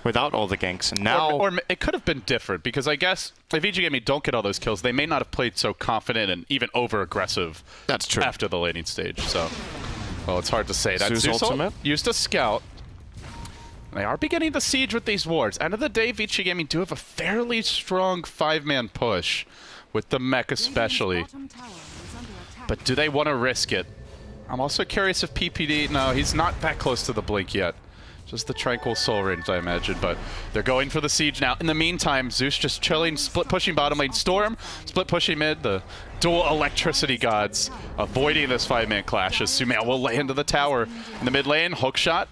without all the ganks. And now, or it could have been different, because I guess if VG Gaming don't get all those kills, they may not have played so confident and even over-aggressive. That's true. After the laning stage. So, well, it's hard to say. That Zeus Zeus ultimate? used a scout. They are beginning the siege with these wards. End of the day, Vici Gaming do have a fairly strong 5-man push, with the mech especially. But do they want to risk it? I'm also curious if PPD... No, he's not that close to the blink yet. Just the Tranquil Soul range, I imagine. But they're going for the siege now. In the meantime, Zeus just chilling, split pushing bottom lane. Storm, split pushing mid. The dual electricity gods avoiding this 5-man clash as Sumail will lay into the tower. In the mid lane, hookshot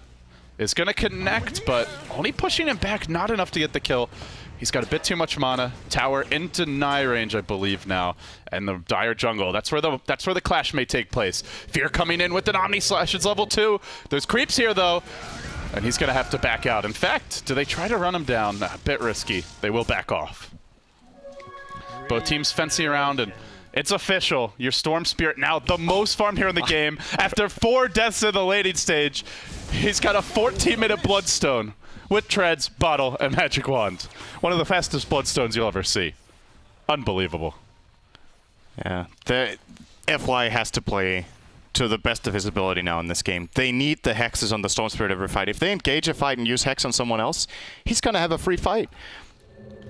is going to connect, but only pushing him back, not enough to get the kill. He's got a bit too much mana. Tower into nigh range, I believe now, and the dire jungle. That's where the clash may take place. Fear coming in with an Omni Slash. It's level 2. There's creeps here though, and he's gonna have to back out. In fact, do they try to run him down? A bit risky. They will back off. Both teams fencing around, and it's official. Your Storm Spirit now the most farmed here in the game. After 4 deaths in the laning stage, he's got a 14-minute Bloodstone with treads, bottle, and magic wand. One of the fastest Bloodstones you'll ever see. Unbelievable. yeah, the FY has to play to the best of his ability now in this game. They need the hexes on the Storm Spirit every fight. If they engage a fight and use hex on someone else, he's gonna have a free fight.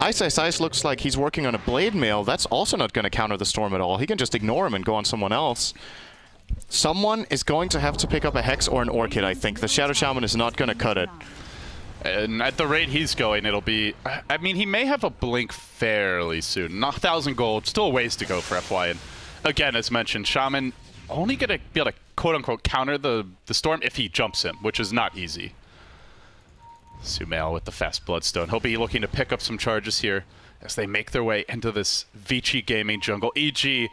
Ice looks like he's working on a Blade Mail. That's also not gonna counter the Storm at all. He can just ignore him and go on someone else. Someone is going to have to pick up a Hex or an Orchid, I think. The Shadow Shaman is not gonna cut it. And at the rate he's going, it'll be... I mean, he may have a blink fairly soon. Not 1,000 gold. Still a ways to go for FY. And again, as mentioned, Shaman only going to be able to quote-unquote counter the Storm if he jumps him, which is not easy. Sumail with the fast Bloodstone. He'll be looking to pick up some charges here as they make their way into this Vici Gaming jungle. EG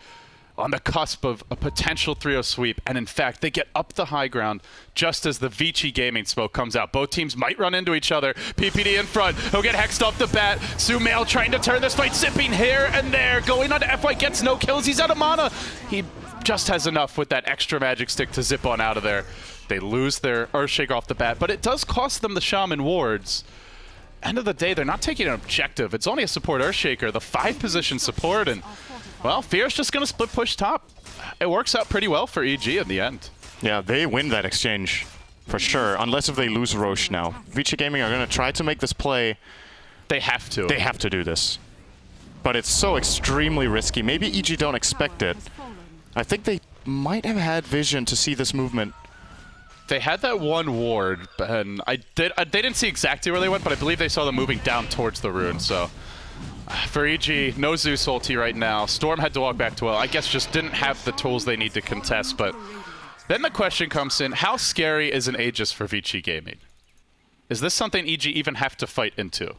on the cusp of a potential 3-0 sweep, and in fact, they get up the high ground just as the Vici Gaming smoke comes out. Both teams might run into each other. PPD in front. He'll get hexed off the bat. Sumail trying to turn this fight, zipping here and there. Going on to FY, gets no kills. He's out of mana. He just has enough with that extra magic stick to zip on out of there. They lose their Earthshaker off the bat, but it does cost them the Shaman wards. End of the day, they're not taking an objective. It's only a support Earthshaker, the 5-position support, and, well, Fear's just going to split push top. It works out pretty well for EG in the end. Yeah, they win that exchange for sure, unless if they lose Roche now. Vici Gaming are going to try to make this play. They have to. They have to do this. But it's so extremely risky. Maybe EG don't expect it. I think they might have had vision to see this movement. They had that one ward, and they didn't see exactly where they went, but I believe they saw them moving down towards the rune. So for EG, no Zeus ulti right now. Storm had to walk back to well. I guess just didn't have the tools they need to contest. But then the question comes in, how scary is an Aegis for Vici Gaming? Is this something EG even have to fight into?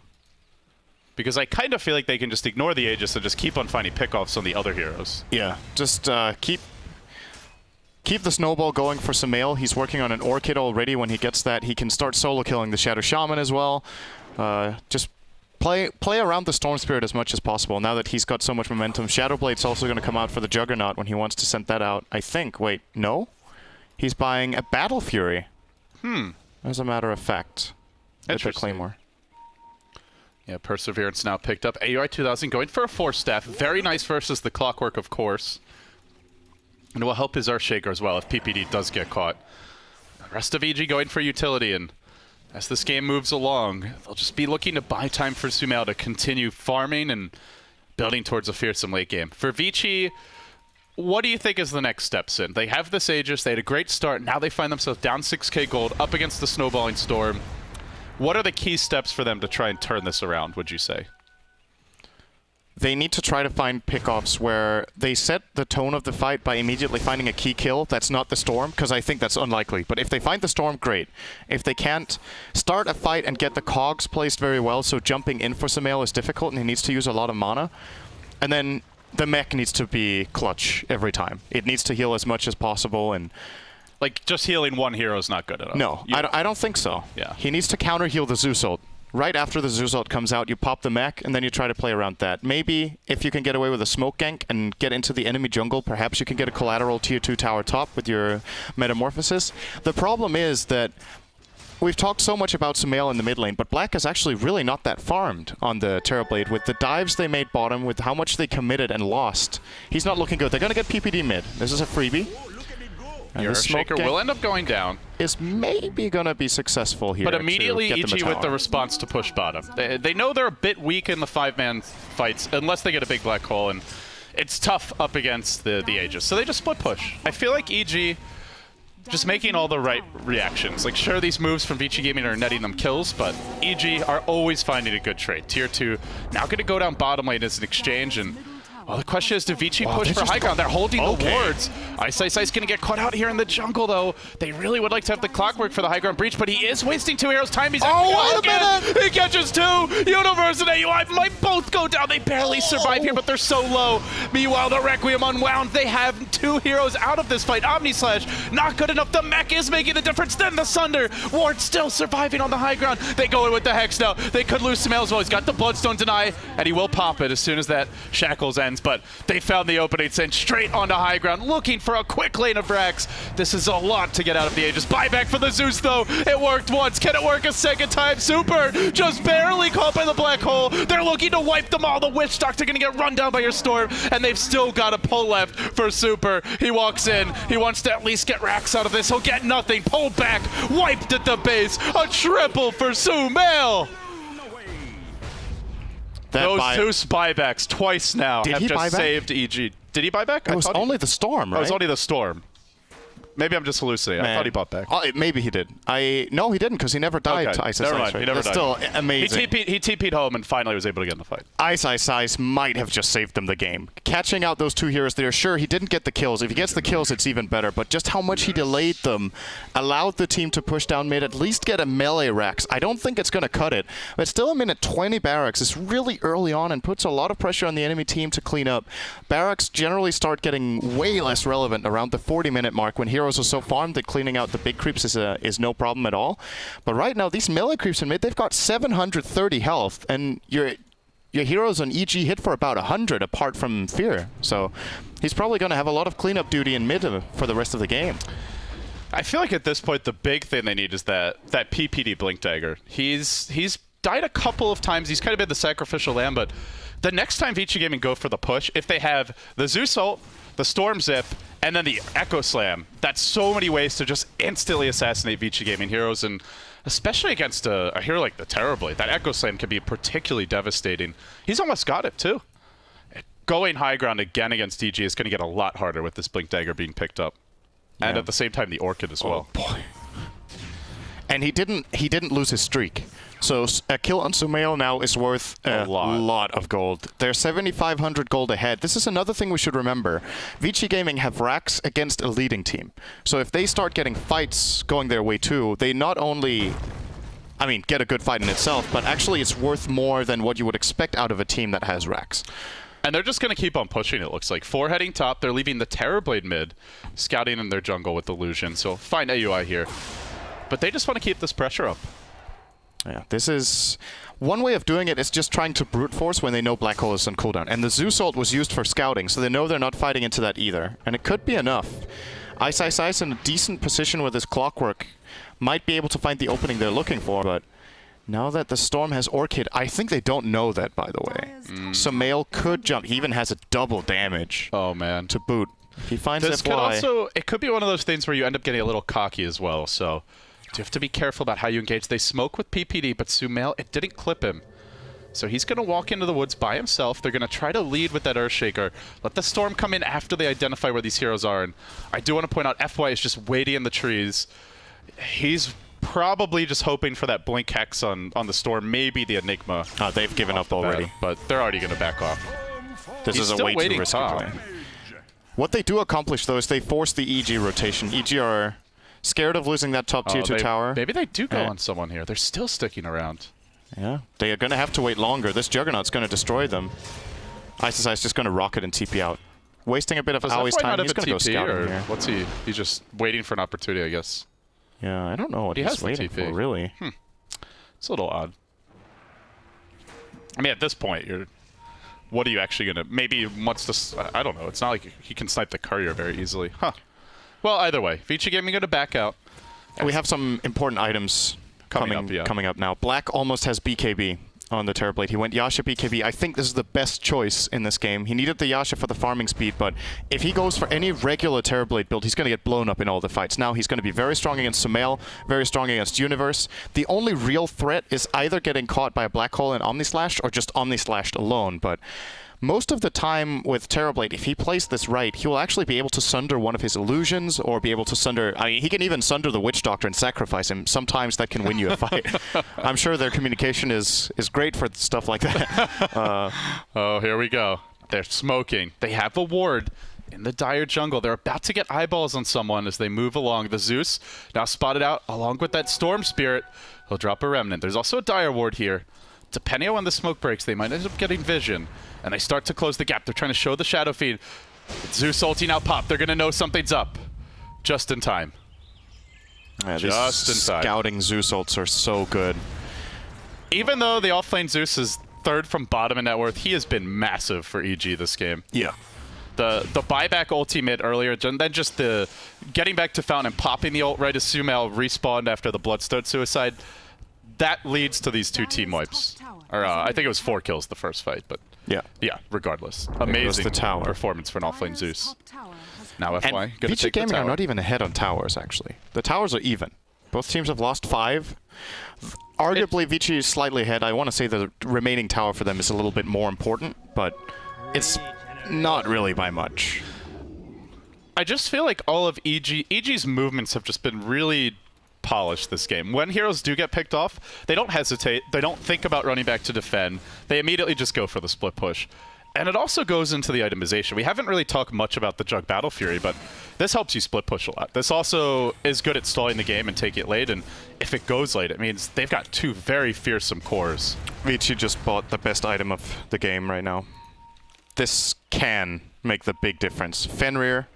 Because I kind of feel like they can just ignore the Aegis and just keep on finding pickoffs on the other heroes. Yeah, just keep the snowball going for Sumail. He's working on an Orchid already. When he gets that, he can start solo killing the Shadow Shaman as well. Just play around the Storm Spirit as much as possible. Now that he's got so much momentum, Shadowblade's also going to come out for the Juggernaut when he wants to send that out. I think. Wait, no? He's buying a Battle Fury. As a matter of fact. With the Claymore. Yeah, Perseverance now picked up. AUI 2000 going for a 4-staff. Very nice versus the Clockwork, of course. And it will help his Earthshaker as well if PPD does get caught. The rest of EG going for utility, and as this game moves along, they'll just be looking to buy time for Sumail to continue farming and building towards a fearsome late game. For Vici, what do you think is the next step, Sin? They have this Aegis, they had a great start, now they find themselves down 6k gold, up against the Snowballing Storm. What are the key steps for them to try and turn this around, would you say? They need to try to find pickoffs where they set the tone of the fight by immediately finding a key kill that's not the Storm, because I think that's unlikely. But if they find the Storm, great. If they can't, start a fight and get the cogs placed very well, so jumping in for Sumail is difficult and he needs to use a lot of mana. And then the mech needs to be clutch every time. It needs to heal as much as possible, and like, just healing one hero is not good enough. No, I don't think so. Yeah. He needs to counter heal the Zeus ult. Right after the Zeus ult comes out, you pop the mech, and then you try to play around that. Maybe if you can get away with a smoke gank and get into the enemy jungle, perhaps you can get a collateral tier 2 tower top with your Metamorphosis. The problem is that we've talked so much about Sumail in the mid lane, but Black is actually really not that farmed on the Terrorblade. With the dives they made bottom, with how much they committed and lost, he's not looking good. They're going to get PPD mid. This is a freebie. And Your the smoke Earthshaker gank will end up going down. is maybe going to be successful here. But immediately to get them EG a with the tower. response to push bottom. They know they're a bit weak in the 5-man fights, unless they get a big black hole, and it's tough up against the Aegis. So they just split push. I feel like EG just making all the right reactions. Like, sure, these moves from Vici Gaming are netting them kills, but EG are always finding a good trade. Tier 2 now going to go down bottom lane as an exchange, and well, the question is, do Vici push for high ground? They're holding the wards. Ice going to get caught out here in the jungle, though. They really would like to have the Clockwork for the high ground breach, but he is wasting 2 heroes' time. He's wait a minute! He catches 2! Universe and AUI might both go down. They barely survive here, but they're so low. Meanwhile, the Requiem unwound. They have 2 heroes out of this fight. Omnislash, not good enough. The mech is making the difference. Then the Sunder. Ward still surviving on the high ground. They go in with the Hex now. They could lose Sumail as well. He's got the Bloodstone deny, and he will pop it as soon as that Shackles ends. But they found the opening, sent straight onto high ground, looking for a quick lane of frags. This is a lot to get out of the Aegis. Buyback for the Zeus, though. It worked once. Can it work a second time? Super just barely caught by the black hole. They're looking to wipe them all. The Witch Doctor going to get run down by your Storm, and they've still got a pull left for Super. He walks in. He wants to at least get racks out of this. He'll get nothing. Pulled back. Wiped at the base. A triple for Sumail. Those Zeus buybacks twice now have just saved EG. Did he buy back? It was only the Storm, right? It was only the Storm. Maybe I'm just hallucinating. I Man. thought he bought back. Maybe he did. No, he didn't because he never died Okay, to Ice never Ice. mind, Right? he never That's died. still amazing. He TP'd home and finally was able to get in the fight. Ice might have just saved them the game. Catching out those two heroes there, sure, he didn't get the kills. If he gets the kills, it's even better. But just how much he delayed them allowed the team to push down mid, at least get a melee Rax. I don't think it's going to cut it, but still a minute 20 Barracks is really early on and puts a lot of pressure on the enemy team to clean up. Barracks generally start getting way less relevant around the 40-minute mark when heroes are so farmed that cleaning out the big creeps is no problem at all. But right now, these melee creeps in mid, they've got 730 health, and your heroes on EG hit for about 100 apart from Fear. So he's probably going to have a lot of cleanup duty in mid for the rest of the game. I feel like at this point the big thing they need is that PPD Blink Dagger. He's died a couple of times. He's kind of been the sacrificial lamb, but the next time Vici Gaming go for the push, if they have the Zeus ult, the Storm Zip, and then the Echo Slam, that's so many ways to just instantly assassinate Vici Gaming heroes, and especially against a hero like the Terrorblade, that Echo Slam can be particularly devastating. He's almost got it too. Going high ground again against DG is going to get a lot harder with this Blink Dagger being picked up. And Yeah. at the same time, the Orchid as well. Boy. And he didn't lose his streak. So a kill on Sumail now is worth a lot of gold. They're 7,500 gold ahead. This is another thing we should remember. Vici Gaming have racks against a leading team. So if they start getting fights going their way too, they not only, get a good fight in itself, but actually it's worth more than what you would expect out of a team that has racks. And they're just going to keep on pushing, it looks like. 4 heading top. They're leaving the Terrorblade mid, scouting in their jungle with Illusion. So fine AUI here. But they just want to keep this pressure up. Yeah, this is one way of doing it is just trying to brute force when they know Black Hole is on cooldown. And the Zeus ult was used for scouting, so they know they're not fighting into that either. And it could be enough. Ice in a decent position with his clockwork might be able to find the opening they're looking for, but now that the Storm has Orchid, I think they don't know that, by the way. So Mail could jump. He even has a double damage Oh, man. to boot. If he finds This FY, could also, it could be one of those things where you end up getting a little cocky as well. So you have to be careful about how you engage. They smoke with PPD, but Sumail, it didn't clip him. So he's going to walk into the woods by himself. They're going to try to lead with that Earthshaker. Let the Storm come in after they identify where these heroes are. And I do want to point out, FY is just waiting in the trees. He's probably just hoping for that Blink Hex on the Storm, maybe the Enigma. they've given up the bat, already. but they're already going to back off. This He's is a still way too waiting risky top. play. What they do accomplish, though, is they force the EG rotation. EG are scared of losing that top tier 2 tower. Maybe they do go Yeah. on someone here. They're still sticking around. Yeah, they are going to have to wait longer. This Juggernaut's going to destroy them. Ice just going to rocket and TP out. Wasting a bit of Does Aui's FY time. not have He's a going to go TP, scouting or here. what's he? He's just waiting for an opportunity, I guess. Yeah, I don't know what He has he's the waiting TP. for, really. It's a little odd. I mean, at this point, what are you actually going to... Maybe once this... I don't know. It's not like he can snipe the courier very easily. Huh. Well, either way, Vici Gaming going to back out. We have some important items coming up now. Black almost has BKB on the Terrorblade. He went Yasha BKB. I think this is the best choice in this game. He needed the Yasha for the farming speed, but if he goes for any regular Terrorblade build, he's going to get blown up in all the fights. Now he's going to be very strong against Sumail, very strong against Universe. The only real threat is either getting caught by a Black Hole and Omnislashed or just Omnislashed alone, but most of the time with Terrorblade, if he plays this right, he will actually be able to sunder one of his illusions or be able to sunder... he can even sunder the Witch Doctor and sacrifice him. Sometimes that can win you a fight. I'm sure their communication is great for stuff like that. Oh, here we go. They're smoking. They have a ward in the dire jungle. They're about to get eyeballs on someone as they move along. The Zeus now spotted out along with that Storm Spirit. He'll drop a Remnant. There's also a dire ward here. Depending on when the smoke breaks, they might end up getting vision. And they start to close the gap. They're trying to show the Shadow Feed. Zeus ulting out pop. They're going to know something's up. Just in time. Yeah, Just these in time. scouting Zeus ults are so good. Even though the offlane Zeus is third from bottom in net worth, he has been massive for EG this game. Yeah. The buyback ultimate earlier, and then just the getting back to Fountain and popping the ult right as Sumail respawned after the Bloodstone suicide, that leads to these 2 team wipes. Or I think it was 4 kills the first fight, but Yeah. regardless. goes Amazing the tower. performance for an offlane Zeus. Now FY And going to Vici take the Gaming are tower. not even ahead on towers, actually. The towers are even. Both teams have lost 5. Arguably, Vici is slightly ahead. I want to say the remaining tower for them is a little bit more important, but it's not really by much. I just feel like all of EG's movements have just been really polished this game. When heroes do get picked off, they don't hesitate. They don't think about running back to defend. They immediately just go for the split push. And it also goes into the itemization. We haven't really talked much about the Jug Battle Fury, but this helps you split push a lot. This also is good at stalling the game and take it late, and if it goes late, it means they've got two very fearsome cores. Vici just bought the best item of the game right now. This can make the big difference. Fenrir,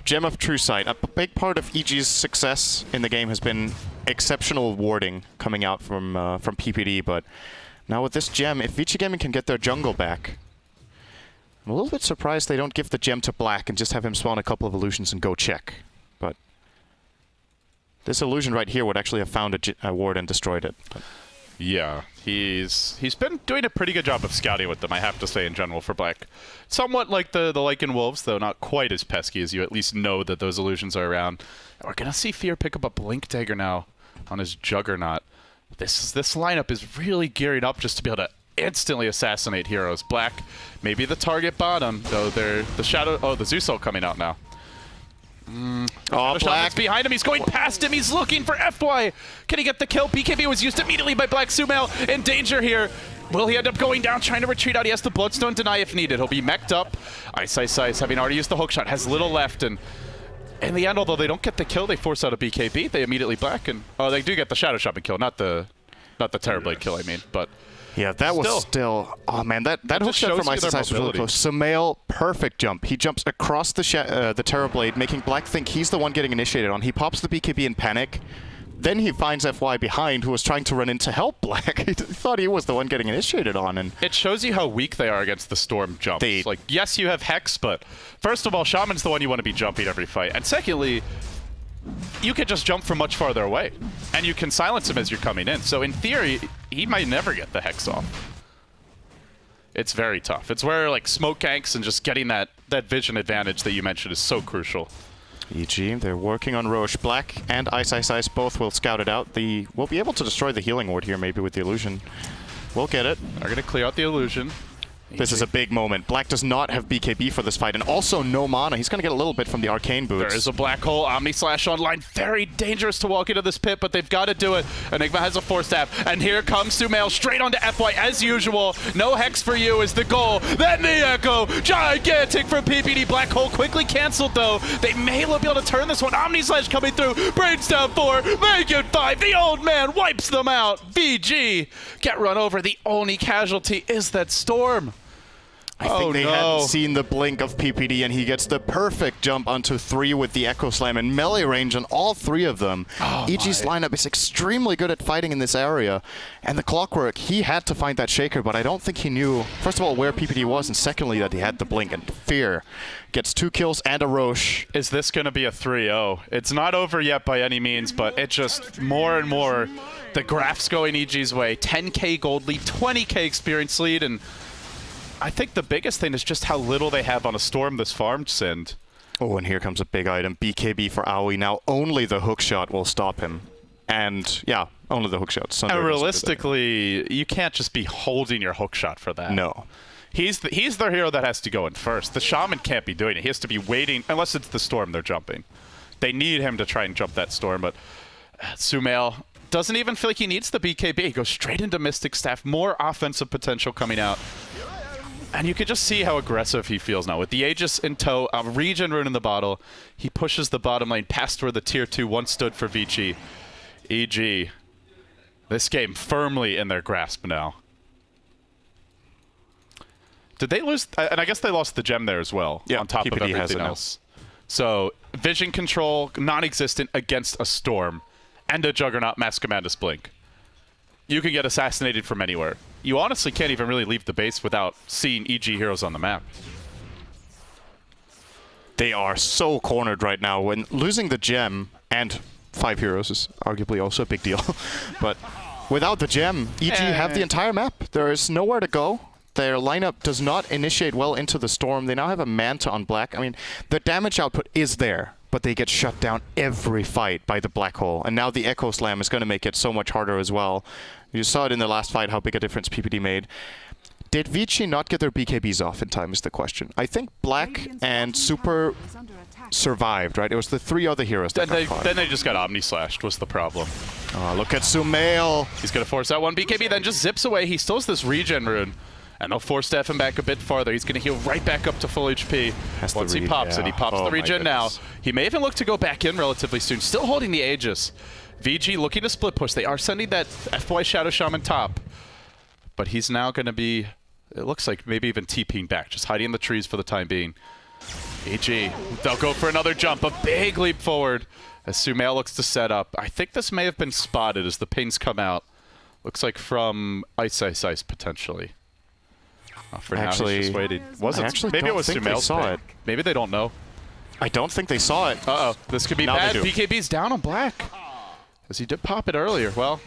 Gem of True Sight. A big part of EG's success in the game has been exceptional warding coming out from PPD, but now with this gem, if Vici Gaming can get their jungle back, I'm a little bit surprised they don't give the gem to Black and just have him spawn a couple of illusions and go check. But this illusion right here would actually have found a ward and destroyed it. But Yeah, he's been doing a pretty good job of scouting with them, I have to say, in general, for Black. Somewhat like the Lycan Wolves, though not quite as pesky, as you at least know that those illusions are around. And we're going to see Fear pick up a Blink Dagger now on his Juggernaut. This lineup is really gearing up just to be able to instantly assassinate heroes. Black, maybe the target bottom, though they're the Shadow... Oh, the Zeus ult coming out now. oh, Black Behind him, he's going past him, he's looking for FY. Can he get the kill? BKB was used immediately by Black. Sumail in danger here. Will he end up going down, trying to retreat out? He has the Bloodstone deny if needed. He'll be mech'd up. Ice, having already used the hookshot, has little left, and in the end, although they don't get the kill, they force out a BKB. They immediately Black, and oh, they do get the Shadow Shaman kill, not the Terrorblade kill, I mean, but yeah, that was still... Oh, man, that hookshot from Ice was really close. Sumail, perfect jump. He jumps across the Terrorblade, making Black think he's the one getting initiated on. He pops the BKB in panic. Then he finds FY behind, who was trying to run in to help Black. He thought he was the one getting initiated on. And it shows you how weak they are against the Storm jumps. Like, yes, you have Hex, but first of all, Shaman's the one you want to be jumping every fight. And secondly, you can just jump from much farther away, and you can silence him as you're coming in. So in theory, he might never get the Hex off. It's very tough. It's where like smoke ganks and just getting that vision advantage that you mentioned is so crucial. EG, they're working on Roche. Black and Ice both will scout it out. We'll be able to destroy the healing ward here maybe with the illusion. We'll get it. They're going to clear out the illusion. This is a big moment. Black does not have BKB for this fight, and also no mana. He's going to get a little bit from the arcane boots. There is a black hole. Omni Slash online. Very dangerous to walk into this pit, but they've got to do it. Enigma has a Force Staff, and here comes Sumail straight onto FY as usual. No Hex for you is the goal. Then the Echo. Gigantic from PPD. Black hole quickly canceled, though. They may be able to turn this one. Omni Slash coming through. Brings down 4. Make it 5. The old man wipes them out. VG get run over. The only casualty is that Storm. I think they hadn't seen the blink of PPD, and he gets the perfect jump onto 3 with the Echo Slam and melee range on all 3 of them. EG's lineup is extremely good at fighting in this area, and the Clockwork, he had to find that Shaker, but I don't think he knew, first of all, where PPD was, and secondly, that he had the blink. And Fear gets 2 kills and a Roche. Is this going to be a 3-0? It's not over yet by any means, but it just more and more, the graph's going EG's way. 10k gold lead, 20k experience lead, and I think the biggest thing is just how little they have on a Storm this farm, Sind. Oh, and here comes a big item. BKB for Aoi. Now only the hookshot will stop him. And, yeah, only the hookshot. And realistically, you can't just be holding your hookshot for that. No. He's their hero that has to go in first. The Shaman can't be doing it. He has to be waiting, unless it's the Storm they're jumping. They need him to try and jump that Storm, but Sumail doesn't even feel like he needs the BKB. He goes straight into Mystic Staff. More offensive potential coming out. And you can just see how aggressive he feels now. With the Aegis in tow, a regen rune in the bottle, he pushes the bottom lane past where the tier 2 once stood for Vici. EG, this game firmly in their grasp now. Did they lose? And I guess they lost the gem there as well, on top of everything else. So, vision control, non-existent against a Storm, and a Juggernaut Mass Commandus Blink. You can get assassinated from anywhere. You honestly can't even really leave the base without seeing EG heroes on the map. They are so cornered right now. When losing the gem, and 5 heroes is arguably also a big deal, but without the gem, EG have the entire map. There is nowhere to go. Their lineup does not initiate well into the Storm. They now have a Manta on Black. I mean, the damage output is there, but they get shut down every fight by the Black Hole. And now the Echo Slam is going to make it so much harder as well. You saw it in the last fight, how big a difference PPD made. Did Vici not get their BKBs off in time is the question. I think Black and Super survived, right? It was the 3 other heroes that got caught. Then they just got omni-slashed was the problem. Oh, look at Sumail. He's going to force out one BKB, then just zips away. He still has this regen rune. And they'll force Steph him back a bit farther. He's going to heal right back up to full HP once he pops it. He pops the regen now. He may even look to go back in relatively soon. Still holding the Aegis. VG looking to split push. They are sending that FY Shadow Shaman top. But he's now going to be, it looks like maybe even TPing back. Just hiding in the trees for the time being. EG, they'll go for another jump. A big leap forward as Sumail looks to set up. I think this may have been spotted as the pings come out. Looks like from Ice potentially. For actually, now, he's just waiting. Maybe it was Sumail's saw pick. it. Maybe they don't know. I don't think they saw it. Uh-oh. This could be Now bad. they do. BKB's down on black. As he did pop it earlier. Well,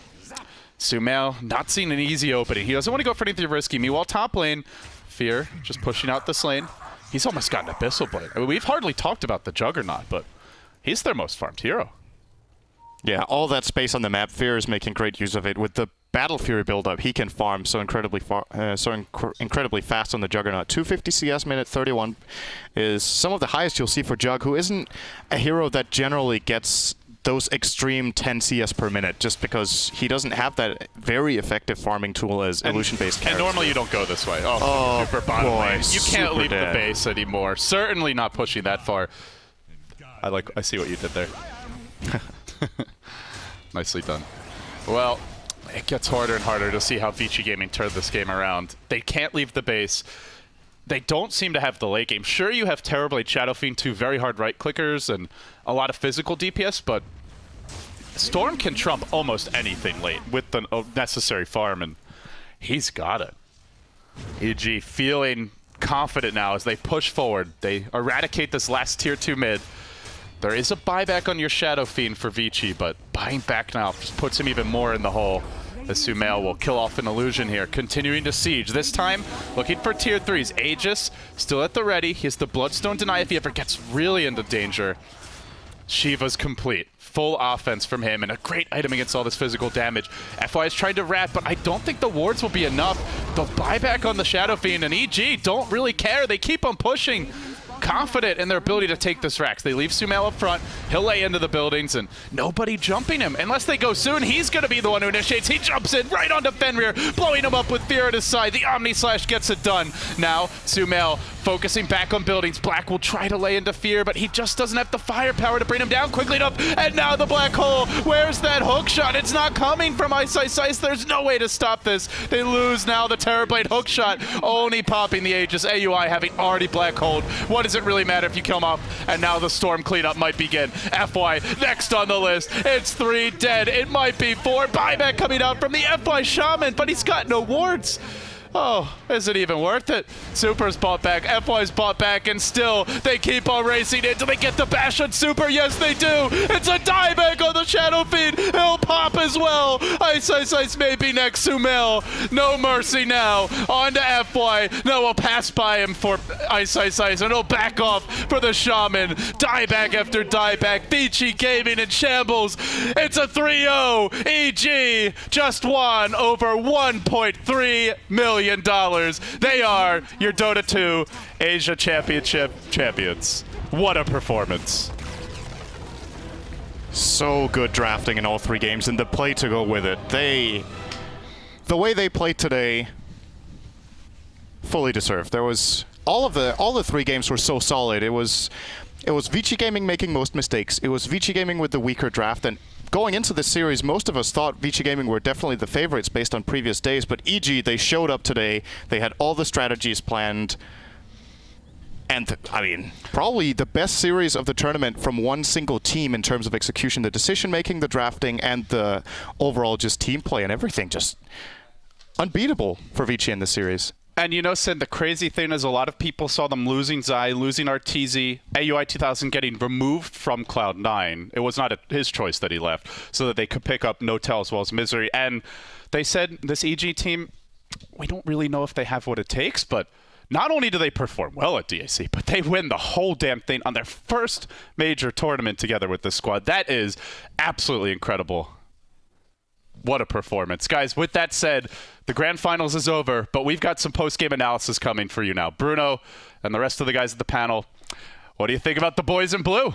Sumail not seeing an easy opening. He doesn't want to go for anything risky. Meanwhile, top lane, Fear just pushing out this lane. He's almost got an Abyssal Blade. I mean, we've hardly talked about the Juggernaut, but he's their most farmed hero. Yeah, all that space on the map, Fear is making great use of it. With the Battle Fury build-up, he can farm so incredibly incredibly fast on the Juggernaut. 250 CS minute 31 is some of the highest you'll see for Jug, who isn't a hero that generally gets those extreme 10 CS per minute, just because he doesn't have that very effective farming tool as illusion-based characters. And normally you don't go this way. Oh, super bottom boy, lane. You can't leave dead. the base anymore. Certainly not pushing that far. I see what you did there. Nicely done. Well, it gets harder and harder to see how Vici Gaming turned this game around. They can't leave the base. They don't seem to have the late game. Sure, you have Terrorblade, Shadow Fiend, 2 very hard right clickers and a lot of physical DPS, but Storm can trump almost anything late with the necessary farm, and he's got it. EG feeling confident now as they push forward. They eradicate this last tier 2 mid. There is a buyback on your Shadow Fiend for Vici, but buying back now just puts him even more in the hole. As Sumail will kill off an illusion here, continuing to siege. This time, looking for tier 3s. Aegis still at the ready. He has the Bloodstone deny if he ever gets really into danger. Shiva's complete. Full offense from him, and a great item against all this physical damage. FY is trying to rat, but I don't think the wards will be enough. The buyback on the Shadow Fiend, and EG don't really care. They keep on pushing. Confident in their ability to take this Rax. They leave Sumail up front. He'll lay into the buildings, and nobody jumping him. Unless they go soon, he's going to be the one who initiates. He jumps in right onto Fenrir, blowing him up with Fear at his side. The Omni Slash gets it done. Now, Sumail focusing back on buildings. Black will try to lay into Fear, but he just doesn't have the firepower to bring him down quickly enough. And now the Black Hole. Where's that hook shot? It's not coming from Ice. There's no way to stop this. They lose now the Terrorblade hook shot, only popping the Aegis. AUI having already Black Holed. What does it really matter if you kill him off? And now the Storm cleanup might begin. FY next on the list. It's 3 dead. It might be 4. Buyback coming out from the FY Shaman, but he's got no wards. Oh, is it even worth it? Super's bought back, FY's bought back, and still they keep on racing in. Do they get the bash on Super? Yes, they do. It's a dieback on the Shadow Fiend. He'll pop as well. Ice may be next. Sumail, no mercy now. On to FY. No, we'll pass by him for Ice, and he'll back off for the Shaman. Dieback after dieback. Vici Gaming in shambles. It's a 3-0. EG just won over $1.3 million. They are your Dota 2 Asia Championship champions. What a performance. So good drafting in all 3 games, and the play to go with it. The way they played today, fully deserved. There was all the 3 games were so solid. It was Vici Gaming making most mistakes. It was Vici Gaming with the weaker draft, and going into this series, most of us thought Vici Gaming were definitely the favorites based on previous days, but EG, they showed up today. They had all the strategies planned. And, I mean, probably the best series of the tournament from one single team in terms of execution, the decision-making, the drafting, and the overall just team play and everything. Just unbeatable for Vici in this series. And you know, Sid, the crazy thing is a lot of people saw them losing Zai, losing Arteezy, AUI 2000 getting removed from Cloud9. It was not his choice that he left, so that they could pick up Notel as well as Misery. And they said, this EG team, we don't really know if they have what it takes, but not only do they perform well at DAC, but they win the whole damn thing on their first major tournament together with this squad. That is absolutely incredible. What a performance. Guys, with that said, the grand finals is over, but we've got some post-game analysis coming for you now. Bruno and the rest of the guys at the panel, What do you think about the boys in blue?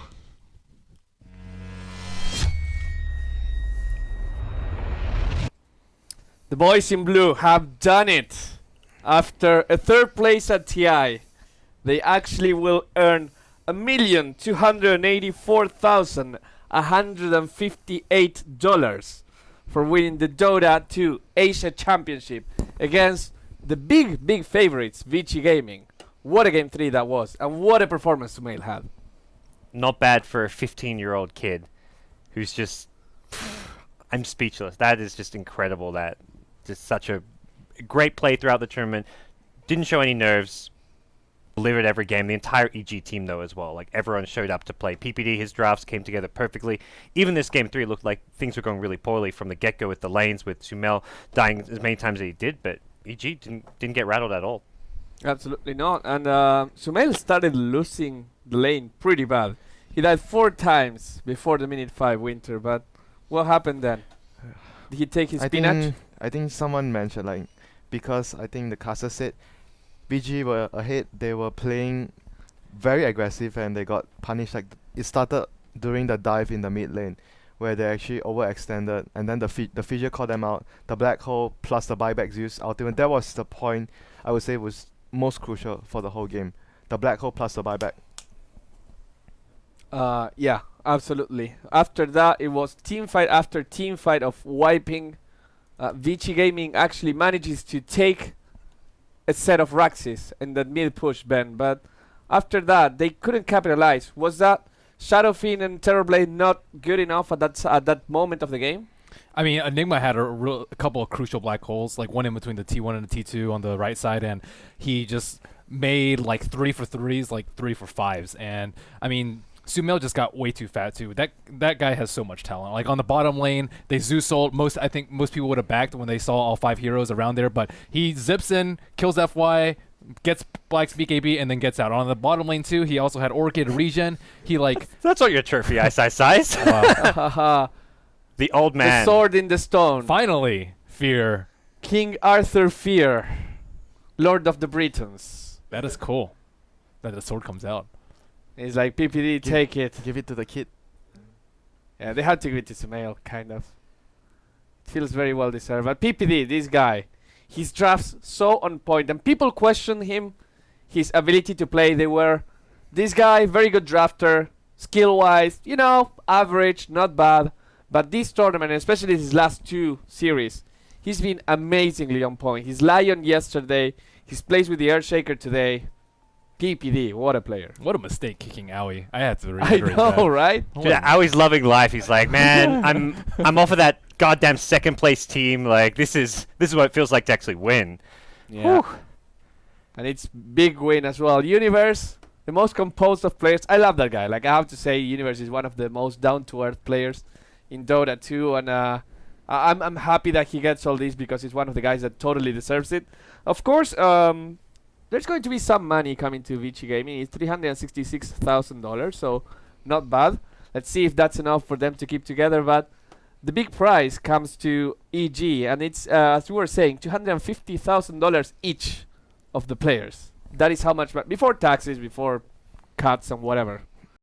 The boys in blue have done it. After a third place at TI, they actually will earn $1,284,158 for winning the Dota 2 Asia Championship against the big favorites, Vici Gaming. What a game 3 that was, and what a performance Sumail had. Not bad for a 15-year-old kid who's just... I'm speechless. That is just incredible. That just such a great play throughout the tournament. Didn't show any nerves. Delivered every game. The entire EG team, though, as well. Like, everyone showed up to play. PPD, his drafts came together perfectly. Even this game 3 looked like things were going really poorly from the get-go with the lanes, with Sumail dying as many times as he did, but EG didn't get rattled at all. Absolutely not. And Sumail started losing the lane pretty bad. He died 4 times before the minute 5 winter, but what happened then? Did he take his spinach? I think someone mentioned, like, because I think the caster said BG were ahead, they were playing very aggressive and they got punished. Like, it started during the dive in the mid lane where they actually overextended, and then the fissure called them out. The black hole plus the buyback Zeus ultimate, that was the point I would say was most crucial for the whole game. The black hole plus the buyback. Yeah, absolutely. After that, it was team fight after team fight of wiping. Vici Gaming actually manages to take a set of Raxes in the mid push, Ben, but after that, they couldn't capitalize. Was that Shadowfiend and Terrorblade not good enough at that moment of the game? I mean, Enigma had a couple of crucial black holes, like one in between the T1 and the T2 on the right side, and he just made like 3 for 3s, like 3 for 5s. And I mean, Sumail just got way too fat too. That guy has so much talent. Like on the bottom lane, they Zeus ult. I think most people would have backed when they saw all 5 heroes around there, but he zips in, kills FY, gets Black's BKB, and then gets out. On the bottom lane too, he also had Orchid regen. He like That's not your trophy, size. wow. The old The man. sword in the stone. Finally, Fear. King Arthur Fear, Lord of the Britons. That is cool. That the sword comes out. He's like, PPD, take it. Give it to the kid. Yeah, they had to give it to Sumail, kind of. Feels very well deserved. But PPD, this guy, his drafts so on point, and people question him, his ability to play. This guy, very good drafter, skill-wise, average, not bad. But this tournament, especially his last 2 series, he's been amazingly on point. His Lion yesterday, his plays with the Earthshaker today. PPD, what a player. What a mistake kicking Aoi. I had to I reiterate know, that. right? Dude, Aui's loving life. He's like, man, I'm off of that goddamn second place team. Like, this is what it feels like to actually win. Yeah. Whew. And it's big win as well. Universe, the most composed of players. I love that guy. Like, I have to say, Universe is one of the most down-to-earth players in Dota 2. And I'm happy that he gets all this because he's one of the guys that totally deserves it. Of course, there's going to be some money coming to Vici Gaming. It's $366,000, so not bad. Let's see if that's enough for them to keep together. But the big prize comes to EG, and it's, as we were saying, $250,000 each of the players. That is how much, before taxes, before cuts and whatever.